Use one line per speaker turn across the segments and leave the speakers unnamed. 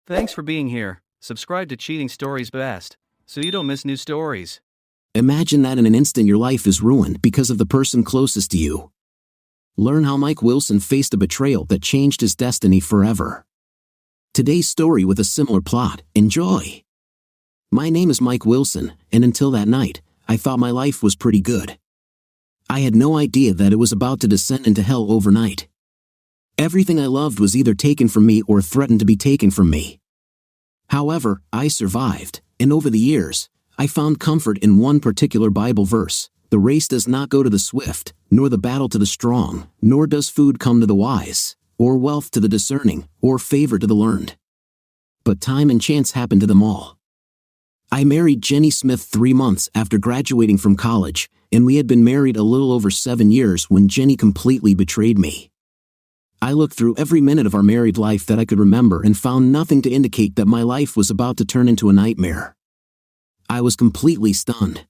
Thanks for being here. Subscribe to Cheating Stories Best, so you don't miss new stories.
Imagine that in an instant your life is ruined because of the person closest to you. Learn how Mike Wilson faced a betrayal that changed his destiny forever. Today's story with a similar plot. Enjoy! My name is Mike Wilson, and until that night, I thought my life was pretty good. I had no idea that it was about to descend into hell overnight. Everything I loved was either taken from me or threatened to be taken from me. However, I survived, and over the years, I found comfort in one particular Bible verse: the race does not go to the swift, nor the battle to the strong, nor does food come to the wise, or wealth to the discerning, or favor to the learned. But time and chance happened to them all. I married Jenny Smith 3 months after graduating from college, and we had been married a little over 7 years when Jenny completely betrayed me. I looked through every minute of our married life that I could remember and found nothing to indicate that my life was about to turn into a nightmare. I was completely stunned.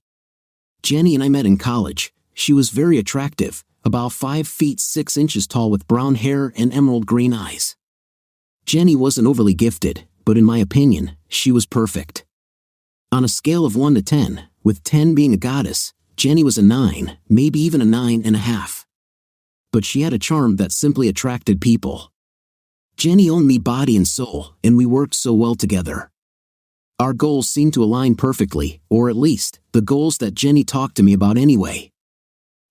Jenny and I met in college. She was very attractive, about 5 feet 6 inches tall with brown hair and emerald green eyes. Jenny wasn't overly gifted, but in my opinion, she was perfect. On a scale of 1 to 10, with 10 being a goddess, Jenny was a 9, maybe even a 9.5. But she had a charm that simply attracted people. Jenny owned me body and soul, and we worked so well together. Our goals seemed to align perfectly, or at least, the goals that Jenny talked to me about anyway.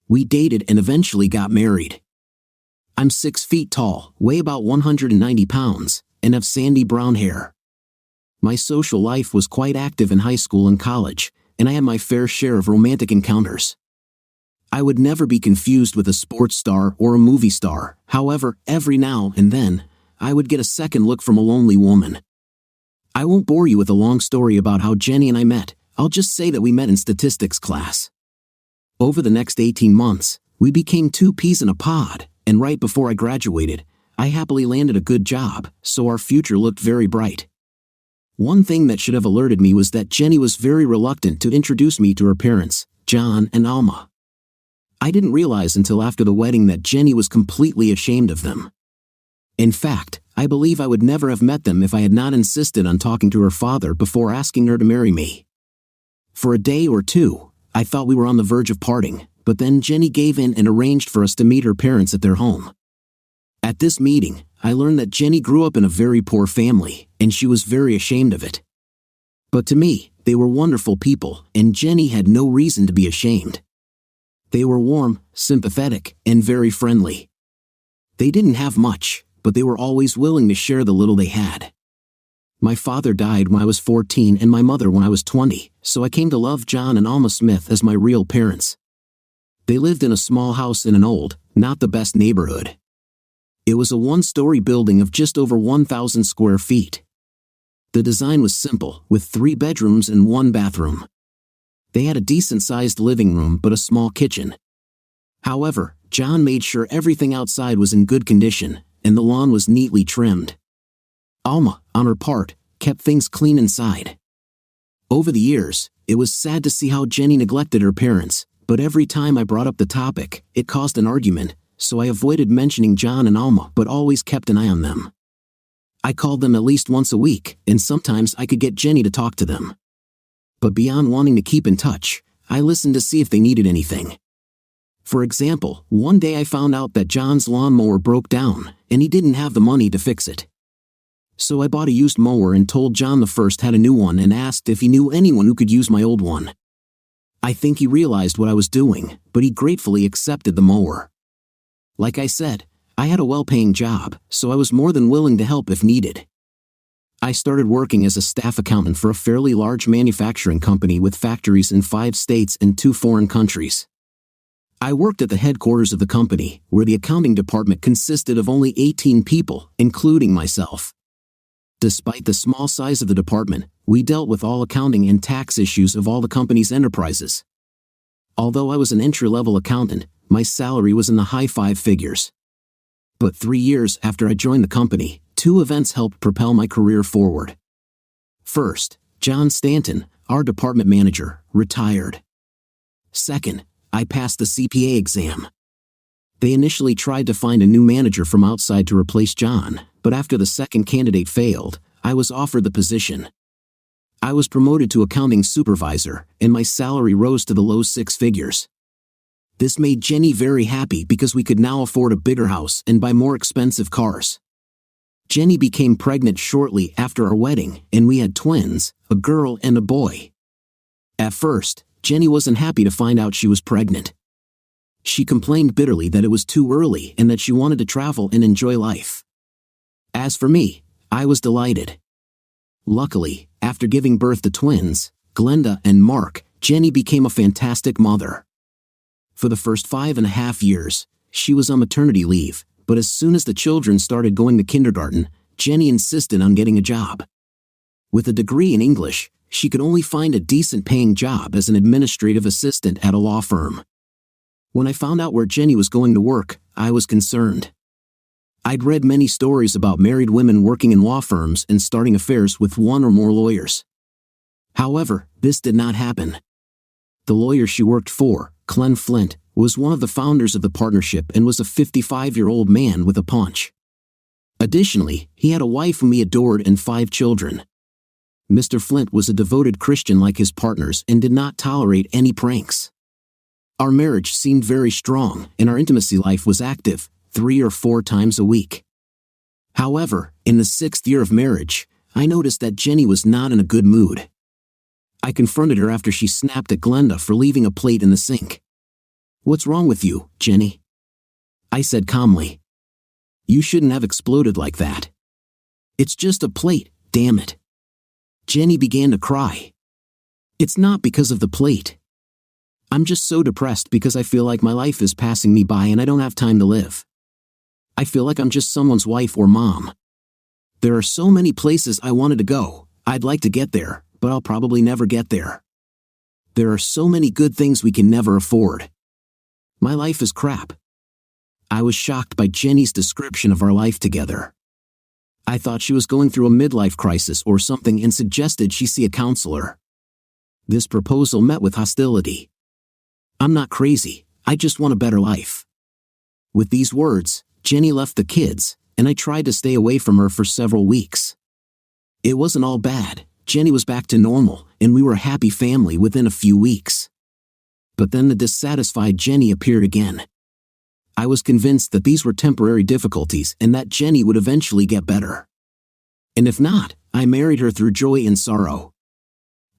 We dated and eventually got married. I'm 6 feet tall, weigh about 190 pounds, and have sandy brown hair. My social life was quite active in high school and college, and I had my fair share of romantic encounters. I would never be confused with a sports star or a movie star. However, every now and then, I would get a second look from a lonely woman. I won't bore you with a long story about how Jenny and I met. I'll just say that we met in statistics class. Over the next 18 months, we became 2 peas in a pod, and right before I graduated, I happily landed a good job, so our future looked very bright. One thing that should have alerted me was that Jenny was very reluctant to introduce me to her parents, John and Alma. I didn't realize until after the wedding that Jenny was completely ashamed of them. In fact, I believe I would never have met them if I had not insisted on talking to her father before asking her to marry me. For a day or two, I thought we were on the verge of parting, but then Jenny gave in and arranged for us to meet her parents at their home. At this meeting, I learned that Jenny grew up in a very poor family, and she was very ashamed of it. But to me, they were wonderful people, and Jenny had no reason to be ashamed. They were warm, sympathetic, and very friendly. They didn't have much, but they were always willing to share the little they had. My father died when I was 14 and my mother when I was 20, so I came to love John and Alma Smith as my real parents. They lived in a small house in an old, not the best neighborhood. It was a 1-story building of just over 1,000 square feet. The design was simple, with 3 bedrooms and 1 bathroom. They had a decent-sized living room but a small kitchen. However, John made sure everything outside was in good condition, and the lawn was neatly trimmed. Alma, on her part, kept things clean inside. Over the years, it was sad to see how Jenny neglected her parents, but every time I brought up the topic, it caused an argument, so I avoided mentioning John and Alma but always kept an eye on them. I called them at least once a week, and sometimes I could get Jenny to talk to them. But beyond wanting to keep in touch, I listened to see if they needed anything. For example, one day I found out that John's lawnmower broke down, and he didn't have the money to fix it. So I bought a used mower and told John the first had a new one and asked if he knew anyone who could use my old one. I think he realized what I was doing, but he gratefully accepted the mower. Like I said, I had a well-paying job, so I was more than willing to help if needed. I started working as a staff accountant for a fairly large manufacturing company with factories in 5 states and 2 foreign countries. I worked at the headquarters of the company, where the accounting department consisted of only 18 people, including myself. Despite the small size of the department, we dealt with all accounting and tax issues of all the company's enterprises. Although I was an entry-level accountant, my salary was in the high 5 figures. But 3 years after I joined the company, 2 events helped propel my career forward. First, John Stanton, our department manager, retired. Second, I passed the CPA exam. They initially tried to find a new manager from outside to replace John, but after the second candidate failed, I was offered the position. I was promoted to accounting supervisor, and my salary rose to the low six figures. This made Jenny very happy because we could now afford a bigger house and buy more expensive cars. Jenny became pregnant shortly after our wedding, and we had twins, a girl and a boy. At first, Jenny wasn't happy to find out she was pregnant. She complained bitterly that it was too early and that she wanted to travel and enjoy life. As for me, I was delighted. Luckily, after giving birth to twins, Glenda and Mark, Jenny became a fantastic mother. For the first 5.5 years, she was on maternity leave, but as soon as the children started going to kindergarten, Jenny insisted on getting a job. With a degree in English, she could only find a decent paying job as an administrative assistant at a law firm. When I found out where Jenny was going to work, I was concerned. I'd read many stories about married women working in law firms and starting affairs with one or more lawyers. However, this did not happen. The lawyer she worked for, Clem Flint, was one of the founders of the partnership and was a 55-year-old man with a punch. Additionally, he had a wife whom he adored and 5 children. Mr. Flint was a devoted Christian like his partners and did not tolerate any pranks. Our marriage seemed very strong, and our intimacy life was active, 3 or 4 times a week. However, in the 6th year of marriage, I noticed that Jenny was not in a good mood. I confronted her after she snapped at Glenda for leaving a plate in the sink. "What's wrong with you, Jenny?" I said calmly. "You shouldn't have exploded like that. It's just a plate, damn it." Jenny began to cry. "It's not because of the plate. I'm just so depressed because I feel like my life is passing me by and I don't have time to live. I feel like I'm just someone's wife or mom. There are so many places I wanted to go. I'd like to get there, but I'll probably never get there. There are so many good things we can never afford. My life is crap." I was shocked by Jenny's description of our life together. I thought she was going through a midlife crisis or something and suggested she see a counselor. This proposal met with hostility. "I'm not crazy, I just want a better life." With these words, Jenny left the kids, and I tried to stay away from her for several weeks. It wasn't all bad. Jenny was back to normal, and we were a happy family within a few weeks. But then the dissatisfied Jenny appeared again. I was convinced that these were temporary difficulties and that Jenny would eventually get better. And if not, I married her through joy and sorrow.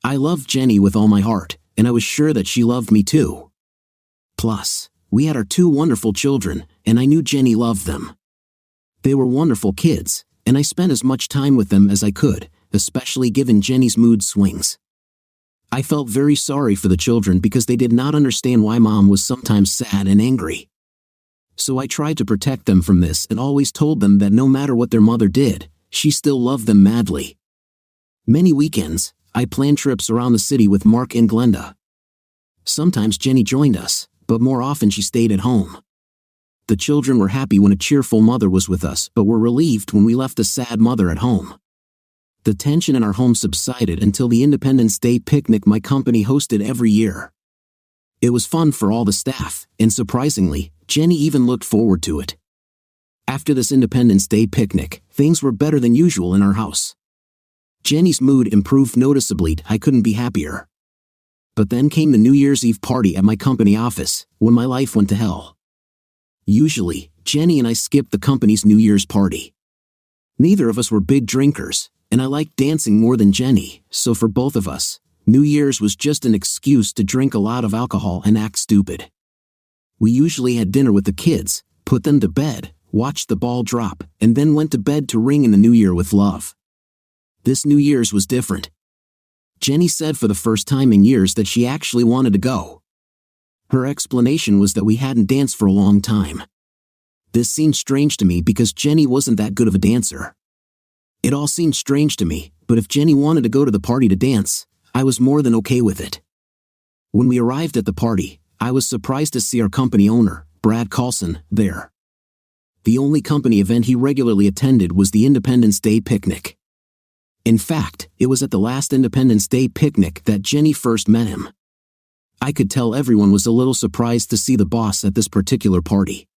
I loved Jenny with all my heart, and I was sure that she loved me too. Plus, we had our 2 wonderful children, and I knew Jenny loved them. They were wonderful kids, and I spent as much time with them as I could, especially given Jenny's mood swings. I felt very sorry for the children because they did not understand why Mom was sometimes sad and angry. So I tried to protect them from this and always told them that no matter what their mother did, she still loved them madly. Many weekends, I planned trips around the city with Mark and Glenda. Sometimes Jenny joined us, but more often she stayed at home. The children were happy when a cheerful mother was with us, but were relieved when we left a sad mother at home. The tension in our home subsided until the Independence Day picnic my company hosted every year. It was fun for all the staff, and surprisingly, Jenny even looked forward to it. After this Independence Day picnic, things were better than usual in our house. Jenny's mood improved noticeably. I couldn't be happier. But then came the New Year's Eve party at my company office, when my life went to hell. Usually, Jenny and I skipped the company's New Year's party. Neither of us were big drinkers, and I liked dancing more than Jenny, so for both of us, New Year's was just an excuse to drink a lot of alcohol and act stupid. We usually had dinner with the kids, put them to bed, watched the ball drop, and then went to bed to ring in the new year with love. This New Year's was different. Jenny said for the first time in years that she actually wanted to go. Her explanation was that we hadn't danced for a long time. This seemed strange to me because Jenny wasn't that good of a dancer. It all seemed strange to me, but if Jenny wanted to go to the party to dance, I was more than okay with it. When we arrived at the party, I was surprised to see our company owner, Brad Carlson, there. The only company event he regularly attended was the Independence Day picnic. In fact, it was at the last Independence Day picnic that Jenny first met him. I could tell everyone was a little surprised to see the boss at this particular party.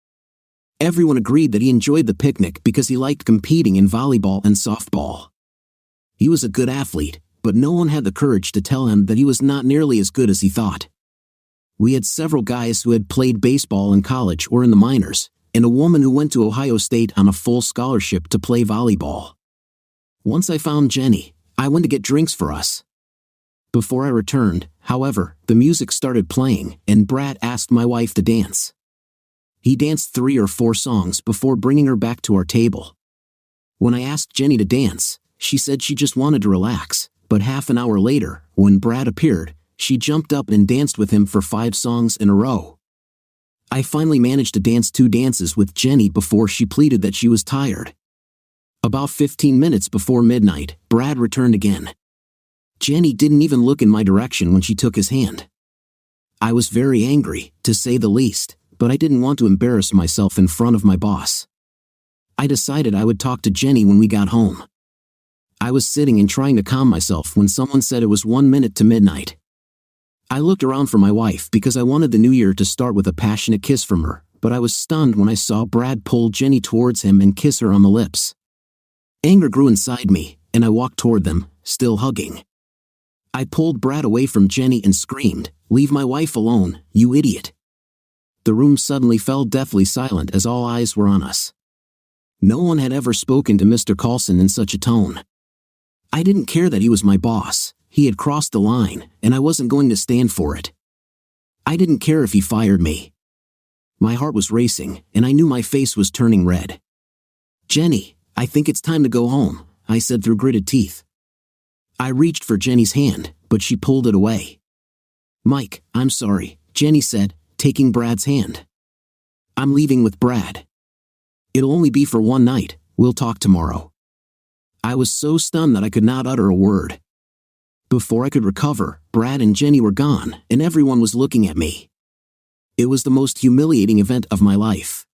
Everyone agreed that he enjoyed the picnic because he liked competing in volleyball and softball. He was a good athlete, but no one had the courage to tell him that he was not nearly as good as he thought. We had several guys who had played baseball in college or in the minors, and a woman who went to Ohio State on a full scholarship to play volleyball. Once I found Jenny, I went to get drinks for us. Before I returned, however, the music started playing, and Brad asked my wife to dance. He danced 3 or 4 songs before bringing her back to our table. When I asked Jenny to dance, she said she just wanted to relax, but half an hour later, when Brad appeared, she jumped up and danced with him for 5 songs in a row. I finally managed to dance 2 dances with Jenny before she pleaded that she was tired. About 15 minutes before midnight, Brad returned again. Jenny didn't even look in my direction when she took his hand. I was very angry, to say the least, but I didn't want to embarrass myself in front of my boss. I decided I would talk to Jenny when we got home. I was sitting and trying to calm myself when someone said it was 1 minute to midnight. I looked around for my wife because I wanted the new year to start with a passionate kiss from her, but I was stunned when I saw Brad pull Jenny towards him and kiss her on the lips. Anger grew inside me, and I walked toward them, still hugging. I pulled Brad away from Jenny and screamed, "Leave my wife alone, you idiot." The room suddenly fell deathly silent as all eyes were on us. No one had ever spoken to Mr. Carlson in such a tone. I didn't care that he was my boss. He had crossed the line, and I wasn't going to stand for it. I didn't care if he fired me. My heart was racing, and I knew my face was turning red. "Jenny, I think it's time to go home," I said through gritted teeth. I reached for Jenny's hand, but she pulled it away. "Mike, I'm sorry," Jenny said, taking Brad's hand. "I'm leaving with Brad. It'll only be for 1 night, we'll talk tomorrow." I was so stunned that I could not utter a word. Before I could recover, Brad and Jenny were gone, and everyone was looking at me. It was the most humiliating event of my life.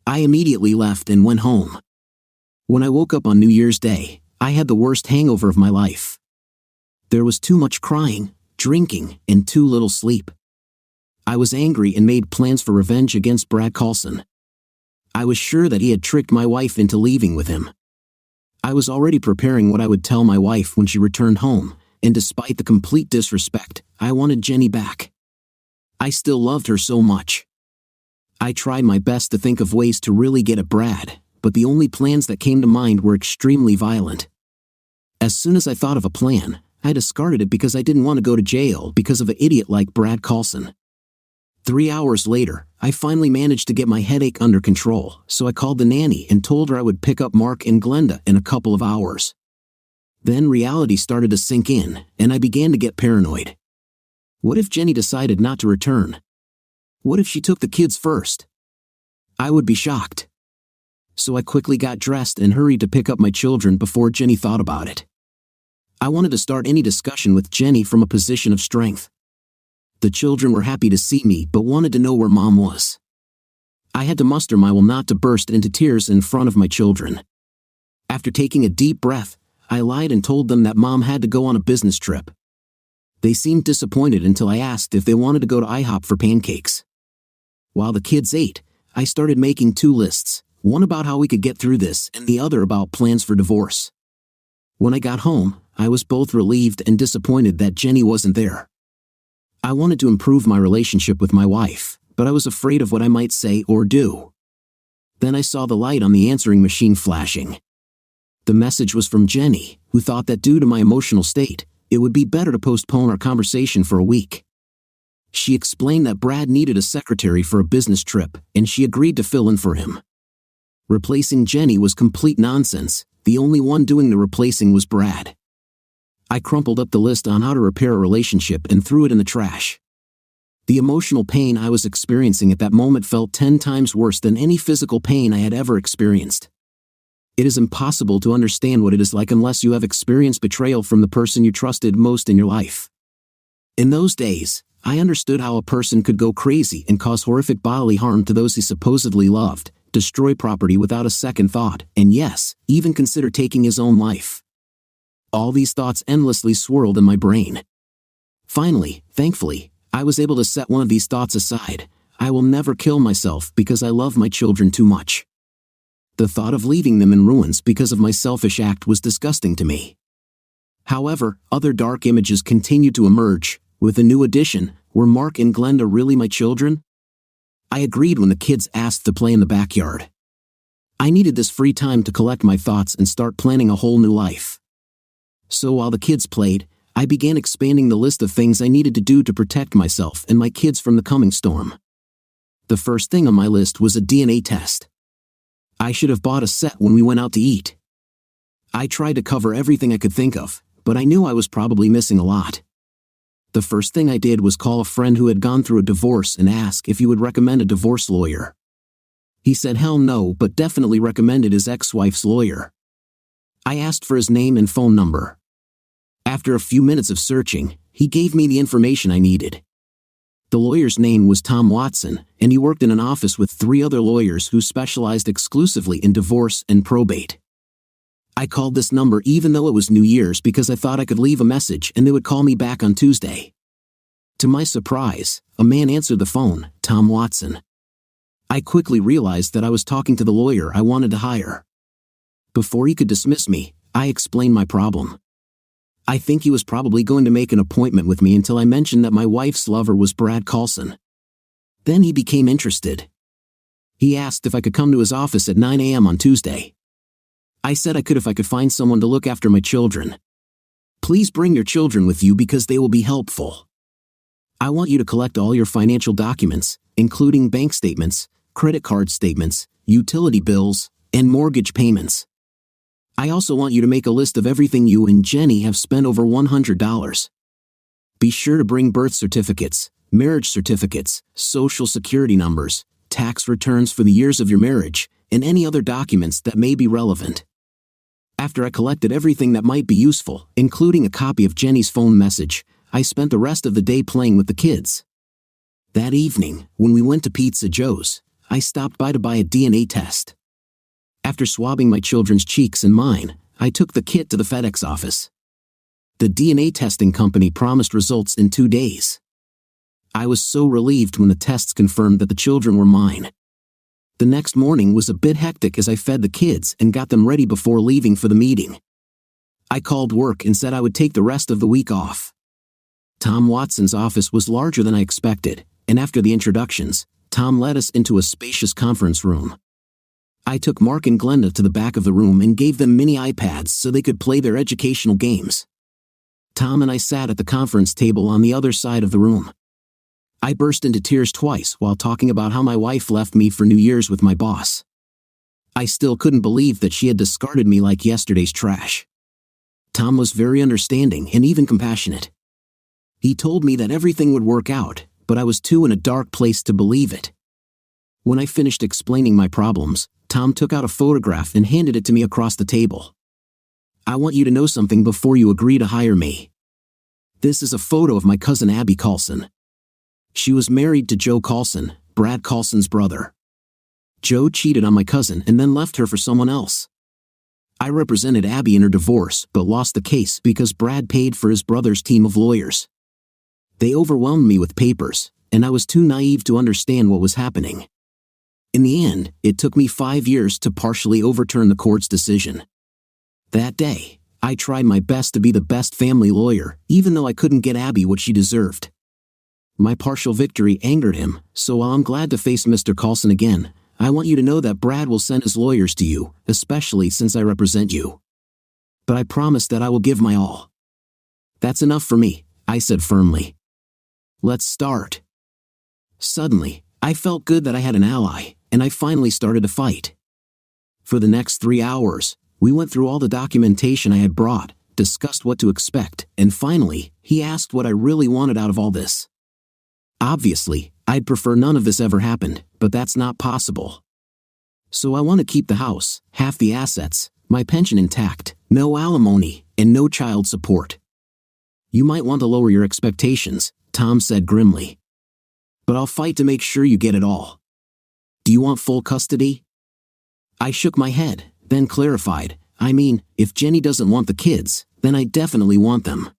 I immediately left and went home. When I woke up on New Year's Day, I had the worst hangover of my life. There was too much crying, drinking, and too little sleep. I was angry and made plans for revenge against Brad Carlson. I was sure that he had tricked my wife into leaving with him. I was already preparing what I would tell my wife when she returned home, and despite the complete disrespect, I wanted Jenny back. I still loved her so much. I tried my best to think of ways to really get at Brad, but the only plans that came to mind were extremely violent. As soon as I thought of a plan, I discarded it because I didn't want to go to jail because of an idiot like Brad Carlson. 3 hours later, I finally managed to get my headache under control, so I called the nanny and told her I would pick up Mark and Glenda in a couple of hours. Then reality started to sink in, and I began to get paranoid. What if Jenny decided not to return? What if she took the kids first? I would be shocked. So I quickly got dressed and hurried to pick up my children before Jenny thought about it. I wanted to start any discussion with Jenny from a position of strength. The children were happy to see me but wanted to know where Mom was. I had to muster my will not to burst into tears in front of my children. After taking a deep breath, I lied and told them that Mom had to go on a business trip. They seemed disappointed until I asked if they wanted to go to IHOP for pancakes. While the kids ate, I started making 2 lists, one about how we could get through this and the other about plans for divorce. When I got home, I was both relieved and disappointed that Jenny wasn't there. I wanted to improve my relationship with my wife, but I was afraid of what I might say or do. Then I saw the light on the answering machine flashing. The message was from Jenny, who thought that due to my emotional state, it would be better to postpone our conversation for a week. She explained that Brad needed a secretary for a business trip, and she agreed to fill in for him. Replacing Jenny was complete nonsense. The only one doing the replacing was Brad. I crumpled up the list on how to repair a relationship and threw it in the trash. The emotional pain I was experiencing at that moment felt 10 times worse than any physical pain I had ever experienced. It is impossible to understand what it is like unless you have experienced betrayal from the person you trusted most in your life. In those days, I understood how a person could go crazy and cause horrific bodily harm to those he supposedly loved, destroy property without a second thought, and yes, even consider taking his own life. All these thoughts endlessly swirled in my brain. Finally, thankfully, I was able to set one of these thoughts aside. I will never kill myself because I love my children too much. The thought of leaving them in ruins because of my selfish act was disgusting to me. However, other dark images continued to emerge, with a new addition: were Mark and Glenda really my children? I agreed when the kids asked to play in the backyard. I needed this free time to collect my thoughts and start planning a whole new life. So while the kids played, I began expanding the list of things I needed to do to protect myself and my kids from the coming storm. The first thing on my list was a DNA test. I should have bought a set when we went out to eat. I tried to cover everything I could think of, but I knew I was probably missing a lot. The first thing I did was call a friend who had gone through a divorce and ask if he would recommend a divorce lawyer. He said hell no, but definitely recommended his ex-wife's lawyer. I asked for his name and phone number. After a few minutes of searching, he gave me the information I needed. The lawyer's name was Tom Watson, and he worked in an office with 3 other lawyers who specialized exclusively in divorce and probate. I called this number even though it was New Year's because I thought I could leave a message and they would call me back on Tuesday. To my surprise, a man answered the phone, Tom Watson. I quickly realized that I was talking to the lawyer I wanted to hire. Before he could dismiss me, I explained my problem. I think he was probably going to make an appointment with me until I mentioned that my wife's lover was Brad Carlson. Then he became interested. He asked if I could come to his office at 9 a.m. on Tuesday. I said I could if I could find someone to look after my children. Please bring your children with you because they will be helpful. I want you to collect all your financial documents, including bank statements, credit card statements, utility bills, and mortgage payments. I also want you to make a list of everything you and Jenny have spent over $100. Be sure to bring birth certificates, marriage certificates, social security numbers, tax returns for the years of your marriage, and any other documents that may be relevant. After I collected everything that might be useful, including a copy of Jenny's phone message, I spent the rest of the day playing with the kids. That evening, when we went to Pizza Joe's, I stopped by to buy a DNA test. After swabbing my children's cheeks and mine, I took the kit to the FedEx office. The DNA testing company promised results in 2 days. I was so relieved when the tests confirmed that the children were mine. The next morning was a bit hectic as I fed the kids and got them ready before leaving for the meeting. I called work and said I would take the rest of the week off. Tom Watson's office was larger than I expected, and after the introductions, Tom led us into a spacious conference room. I took Mark and Glenda to the back of the room and gave them mini iPads so they could play their educational games. Tom and I sat at the conference table on the other side of the room. I burst into tears twice while talking about how my wife left me for New Year's with my boss. I still couldn't believe that she had discarded me like yesterday's trash. Tom was very understanding and even compassionate. He told me that everything would work out, but I was too in a dark place to believe it. When I finished explaining my problems, Tom took out a photograph and handed it to me across the table. I want you to know something before you agree to hire me. This is a photo of my cousin Abby Carlson. She was married to Joe Carlson, Brad Carlson's brother. Joe cheated on my cousin and then left her for someone else. I represented Abby in her divorce but lost the case because Brad paid for his brother's team of lawyers. They overwhelmed me with papers, and I was too naive to understand what was happening. In the end, it took me 5 years to partially overturn the court's decision. That day, I tried my best to be the best family lawyer, even though I couldn't get Abby what she deserved. My partial victory angered him, so while I'm glad to face Mr. Carlson again, I want you to know that Brad will send his lawyers to you, especially since I represent you. But I promise that I will give my all. That's enough for me, I said firmly. Let's start. Suddenly, I felt good that I had an ally, and I finally started to fight. For the next 3 hours, we went through all the documentation I had brought, discussed what to expect, and finally, he asked what I really wanted out of all this. Obviously, I'd prefer none of this ever happened, but that's not possible. So I want to keep the house, half the assets, my pension intact, no alimony, and no child support. You might want to lower your expectations, Tom said grimly. But I'll fight to make sure you get it all. Do you want full custody? I shook my head, then clarified, I mean, if Jenny doesn't want the kids, then I definitely want them.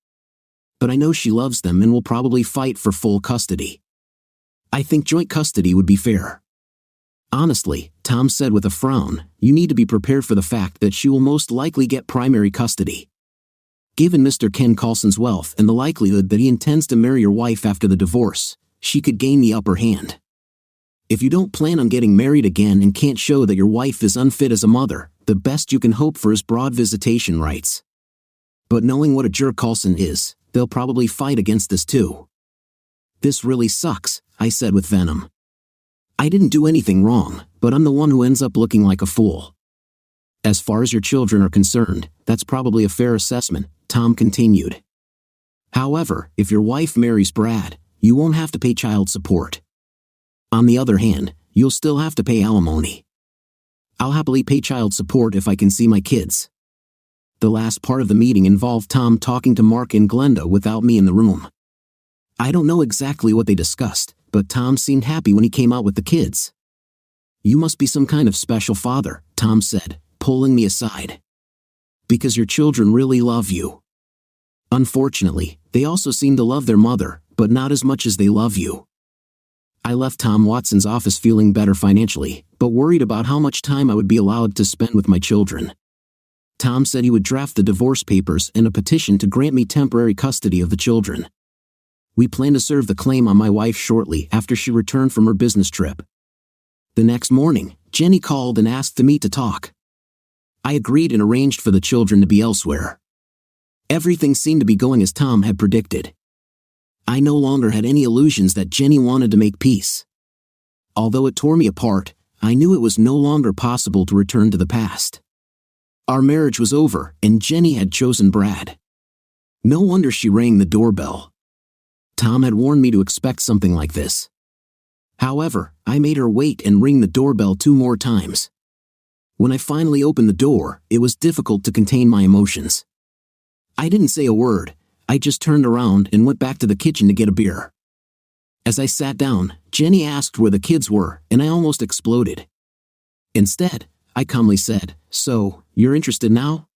But I know she loves them and will probably fight for full custody. I think joint custody would be fair. Honestly, Tom said with a frown, you need to be prepared for the fact that she will most likely get primary custody. Given Mr. Ken Carlson's wealth and the likelihood that he intends to marry your wife after the divorce, she could gain the upper hand. If you don't plan on getting married again and can't show that your wife is unfit as a mother, the best you can hope for is broad visitation rights. But knowing what a jerk Carlson is, they'll probably fight against this too. This really sucks, I said with venom. I didn't do anything wrong, but I'm the one who ends up looking like a fool. As far as your children are concerned, that's probably a fair assessment, Tom continued. However, if your wife marries Brad, you won't have to pay child support. On the other hand, you'll still have to pay alimony. I'll happily pay child support if I can see my kids. The last part of the meeting involved Tom talking to Mark and Glenda without me in the room. I don't know exactly what they discussed, but Tom seemed happy when he came out with the kids. You must be some kind of special father, Tom said, pulling me aside. Because your children really love you. Unfortunately, they also seem to love their mother, but not as much as they love you. I left Tom Watson's office feeling better financially, but worried about how much time I would be allowed to spend with my children. Tom said he would draft the divorce papers and a petition to grant me temporary custody of the children. We plan to serve the claim on my wife shortly after she returned from her business trip. The next morning, Jenny called and asked to meet to talk. I agreed and arranged for the children to be elsewhere. Everything seemed to be going as Tom had predicted. I no longer had any illusions that Jenny wanted to make peace. Although it tore me apart, I knew it was no longer possible to return to the past. Our marriage was over, and Jenny had chosen Brad. No wonder she rang the doorbell. Tom had warned me to expect something like this. However, I made her wait and ring the doorbell 2 more times. When I finally opened the door, it was difficult to contain my emotions. I didn't say a word. I just turned around and went back to the kitchen to get a beer. As I sat down, Jenny asked where the kids were, and I almost exploded. Instead, I calmly said, "So, you're interested now?"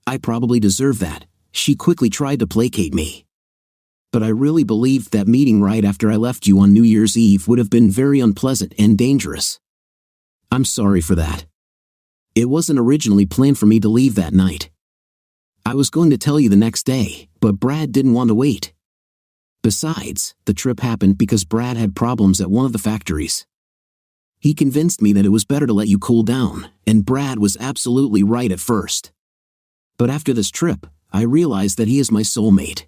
I probably deserved that. She quickly tried to placate me. But I really believed that meeting right after I left you on New Year's Eve would have been very unpleasant and dangerous. I'm sorry for that. It wasn't originally planned for me to leave that night. I was going to tell you the next day, but Brad didn't want to wait. Besides, the trip happened because Brad had problems at one of the factories. He convinced me that it was better to let you cool down, and Brad was absolutely right at first. But after this trip, I realized that he is my soulmate.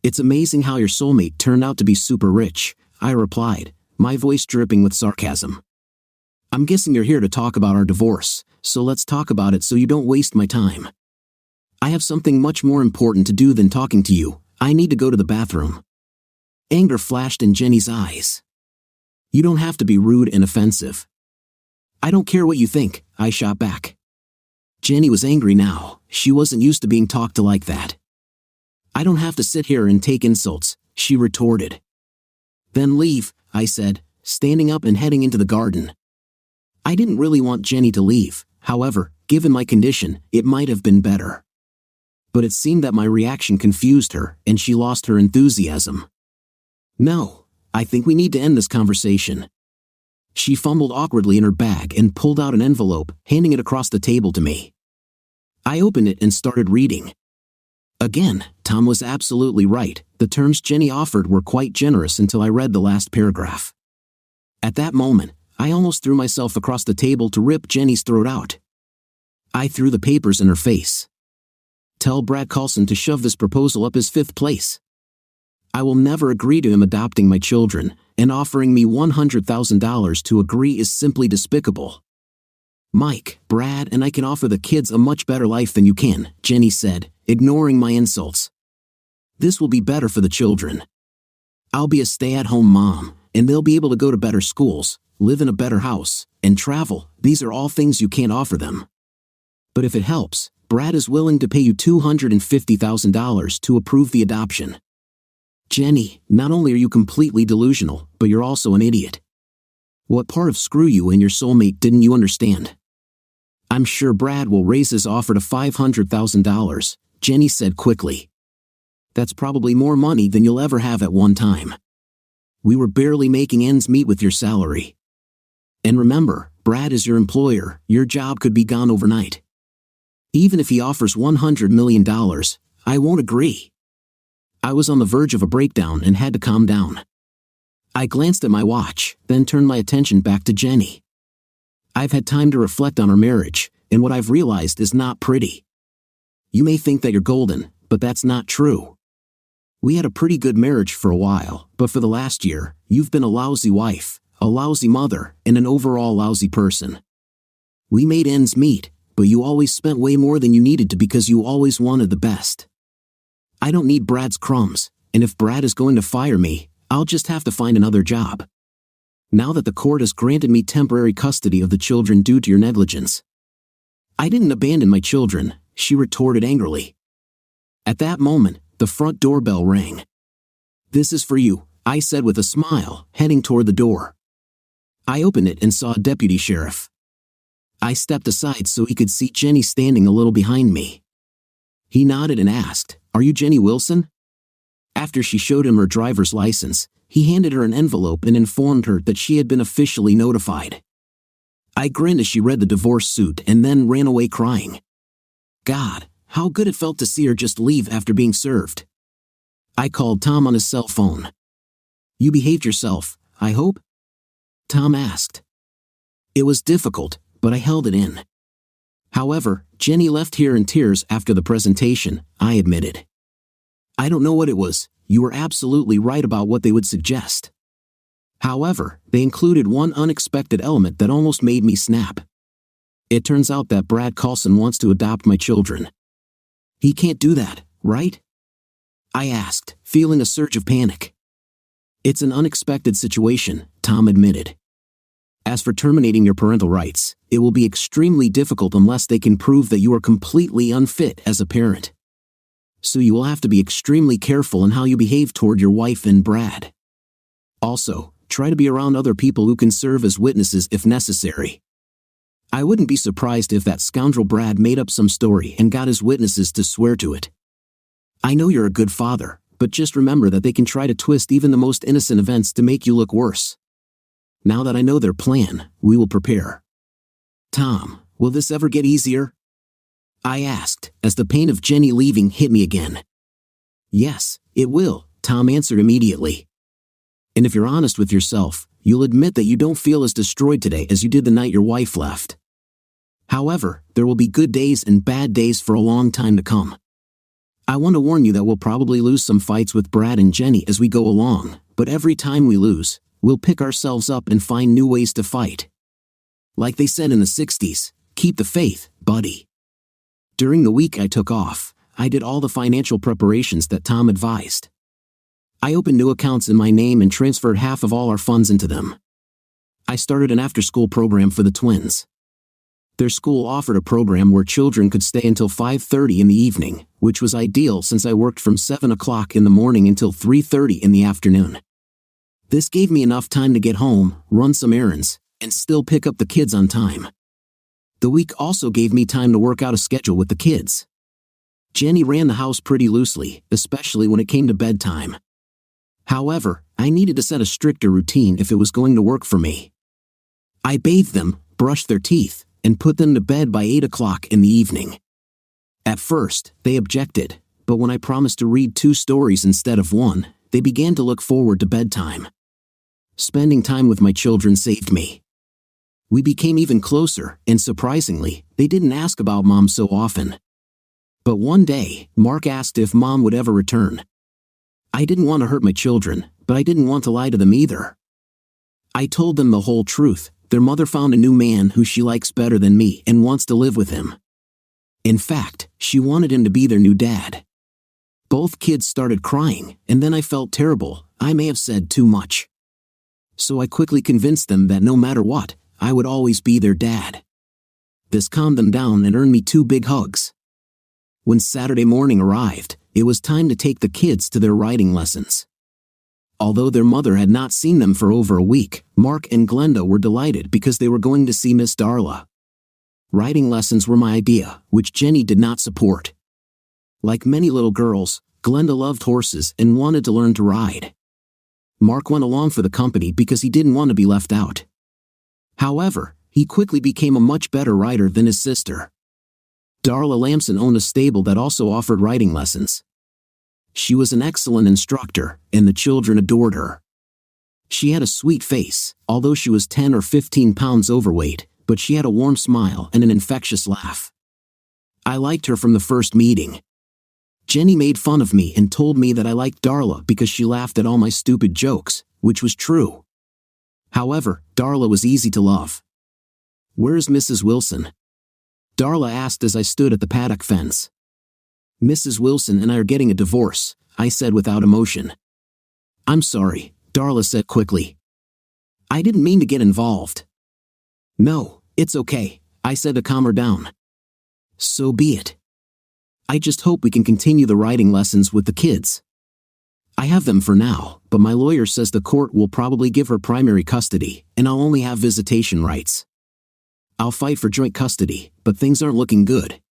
It's amazing how your soulmate turned out to be super rich, I replied, my voice dripping with sarcasm. I'm guessing you're here to talk about our divorce, so let's talk about it so you don't waste my time. I have something much more important to do than talking to you. I need to go to the bathroom. Anger flashed in Jenny's eyes. You don't have to be rude and offensive. I don't care what you think, I shot back. Jenny was angry now. She wasn't used to being talked to like that. I don't have to sit here and take insults, she retorted. Then leave, I said, standing up and heading into the garden. I didn't really want Jenny to leave. However, given my condition, it might have been better. But it seemed that my reaction confused her, and she lost her enthusiasm. No, I think we need to end this conversation. She fumbled awkwardly in her bag and pulled out an envelope, handing it across the table to me. I opened it and started reading. Again, Tom was absolutely right. The terms Jenny offered were quite generous until I read the last paragraph. At that moment, I almost threw myself across the table to rip Jenny's throat out. I threw the papers in her face. Tell Brad Carlson to shove this proposal up his 5th place. I will never agree to him adopting my children, and offering me $100,000 to agree is simply despicable. Mike, Brad and I can offer the kids a much better life than you can, Jenny said, ignoring my insults. This will be better for the children. I'll be a stay-at-home mom, and they'll be able to go to better schools, live in a better house, and travel. These are all things you can't offer them. But if it helps, Brad is willing to pay you $250,000 to approve the adoption. Jenny, not only are you completely delusional, but you're also an idiot. What part of screw you and your soulmate didn't you understand? I'm sure Brad will raise his offer to $500,000, Jenny said quickly. That's probably more money than you'll ever have at one time. We were barely making ends meet with your salary. And remember, Brad is your employer, your job could be gone overnight. Even if he offers $100 million, I won't agree. I was on the verge of a breakdown and had to calm down. I glanced at my watch, then turned my attention back to Jenny. I've had time to reflect on our marriage, and what I've realized is not pretty. You may think that you're golden, but that's not true. We had a pretty good marriage for a while, but for the last year, you've been a lousy wife, a lousy mother, and an overall lousy person. We made ends meet, but you always spent way more than you needed to because you always wanted the best. I don't need Brad's crumbs, and if Brad is going to fire me, I'll just have to find another job. Now that the court has granted me temporary custody of the children due to your negligence. I didn't abandon my children, she retorted angrily. At that moment, the front doorbell rang. This is for you, I said with a smile, heading toward the door. I opened it and saw a deputy sheriff. I stepped aside so he could see Jenny standing a little behind me. He nodded and asked, "Are you Jenny Wilson?" After she showed him her driver's license, he handed her an envelope and informed her that she had been officially notified. I grinned as she read the divorce suit and then ran away crying. God, how good it felt to see her just leave after being served. I called Tom on his cell phone. You behaved yourself, I hope? Tom asked. It was difficult, but I held it in. However, Jenny left here in tears after the presentation, I admitted. I don't know what it was, you were absolutely right about what they would suggest. However, they included one unexpected element that almost made me snap. It turns out that Brad Carlson wants to adopt my children. He can't do that, right? I asked, feeling a surge of panic. It's an unexpected situation, Tom admitted. As for terminating your parental rights, it will be extremely difficult unless they can prove that you are completely unfit as a parent. So you will have to be extremely careful in how you behave toward your wife and Brad. Also, try to be around other people who can serve as witnesses if necessary. I wouldn't be surprised if that scoundrel Brad made up some story and got his witnesses to swear to it. I know you're a good father, but just remember that they can try to twist even the most innocent events to make you look worse. Now that I know their plan, we will prepare. Tom, will this ever get easier? I asked, as the pain of Jenny leaving hit me again. Yes, it will, Tom answered immediately. And if you're honest with yourself, you'll admit that you don't feel as destroyed today as you did the night your wife left. However, there will be good days and bad days for a long time to come. I want to warn you that we'll probably lose some fights with Brad and Jenny as we go along, but every time we lose, we'll pick ourselves up and find new ways to fight. Like they said in the 60s, keep the faith, buddy. During the week I took off, I did all the financial preparations that Tom advised. I opened new accounts in my name and transferred half of all our funds into them. I started an after-school program for the twins. Their school offered a program where children could stay until 5:30 in the evening, which was ideal since I worked from 7 o'clock in the morning until 3:30 in the afternoon. This gave me enough time to get home, run some errands, and still pick up the kids on time. The week also gave me time to work out a schedule with the kids. Jenny ran the house pretty loosely, especially when it came to bedtime. However, I needed to set a stricter routine if it was going to work for me. I bathed them, brushed their teeth, and put them to bed by 8 o'clock in the evening. At first, they objected, but when I promised to read 2 stories instead of 1, they began to look forward to bedtime. Spending time with my children saved me. We became even closer, and surprisingly, they didn't ask about Mom so often. But one day, Mark asked if Mom would ever return. I didn't want to hurt my children, but I didn't want to lie to them either. I told them the whole truth. Their mother found a new man who she likes better than me and wants to live with him. In fact, she wanted him to be their new dad. Both kids started crying, and then I felt terrible. I may have said too much. So I quickly convinced them that no matter what, I would always be their dad. This calmed them down and earned me 2 big hugs. When Saturday morning arrived, it was time to take the kids to their writing lessons. Although their mother had not seen them for over a week, Mark and Glenda were delighted because they were going to see Miss Darla. Writing lessons were my idea, which Jenny did not support. Like many little girls, Glenda loved horses and wanted to learn to ride. Mark went along for the company because he didn't want to be left out. However, he quickly became a much better rider than his sister. Darla Lamson owned a stable that also offered riding lessons. She was an excellent instructor, and the children adored her. She had a sweet face, although she was 10 or 15 pounds overweight, but she had a warm smile and an infectious laugh. I liked her from the first meeting. Jenny made fun of me and told me that I liked Darla because she laughed at all my stupid jokes, which was true. However, Darla was easy to love. "Where's Mrs. Wilson?" Darla asked as I stood at the paddock fence. "Mrs. Wilson and I are getting a divorce," I said without emotion. "I'm sorry," Darla said quickly. "I didn't mean to get involved." "No, it's okay," I said to calm her down. "So be it. I just hope we can continue the riding lessons with the kids. I have them for now, but my lawyer says the court will probably give her primary custody, and I'll only have visitation rights. I'll fight for joint custody, but things aren't looking good."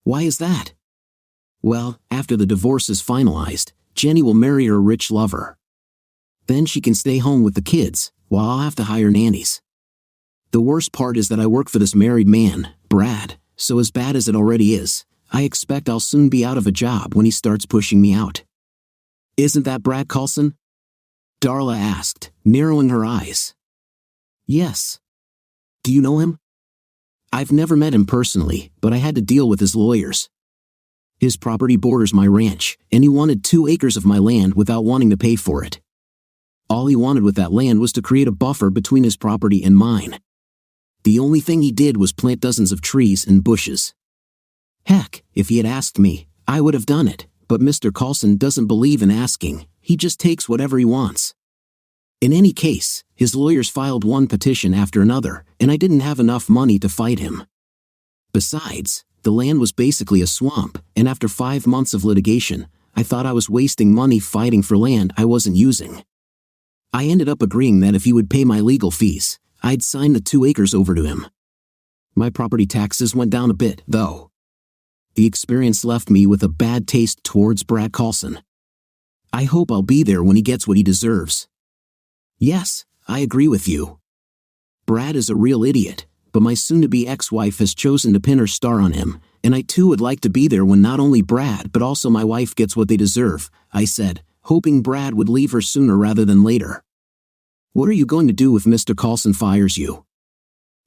"Why is that?" "Well, after the divorce is finalized, Jenny will marry her rich lover. Then she can stay home with the kids, while I'll have to hire nannies. The worst part is that I work for this married man, Brad, so as bad as it already is, I expect I'll soon be out of a job when he starts pushing me out." "Isn't that Brad Coulson?" Darla asked, narrowing her eyes. "Yes. Do you know him?" "I've never met him personally, but I had to deal with his lawyers. His property borders my ranch, and he wanted 2 acres of my land without wanting to pay for it. All he wanted with that land was to create a buffer between his property and mine. The only thing he did was plant dozens of trees and bushes. Heck, if he had asked me, I would have done it, but Mr. Coulson doesn't believe in asking, he just takes whatever he wants. In any case, his lawyers filed one petition after another, and I didn't have enough money to fight him. Besides, the land was basically a swamp, and after 5 months of litigation, I thought I was wasting money fighting for land I wasn't using. I ended up agreeing that if he would pay my legal fees, I'd sign the 2 acres over to him. My property taxes went down a bit, though. The experience left me with a bad taste towards Brad Coulson. I hope I'll be there when he gets what he deserves. Yes, I agree with you. Brad is a real idiot, but my soon-to-be ex-wife has chosen to pin her star on him, and I too would like to be there when not only Brad but also my wife gets what they deserve, I said, hoping Brad would leave her sooner rather than later. "What are you going to do if Mr. Coulson fires you?"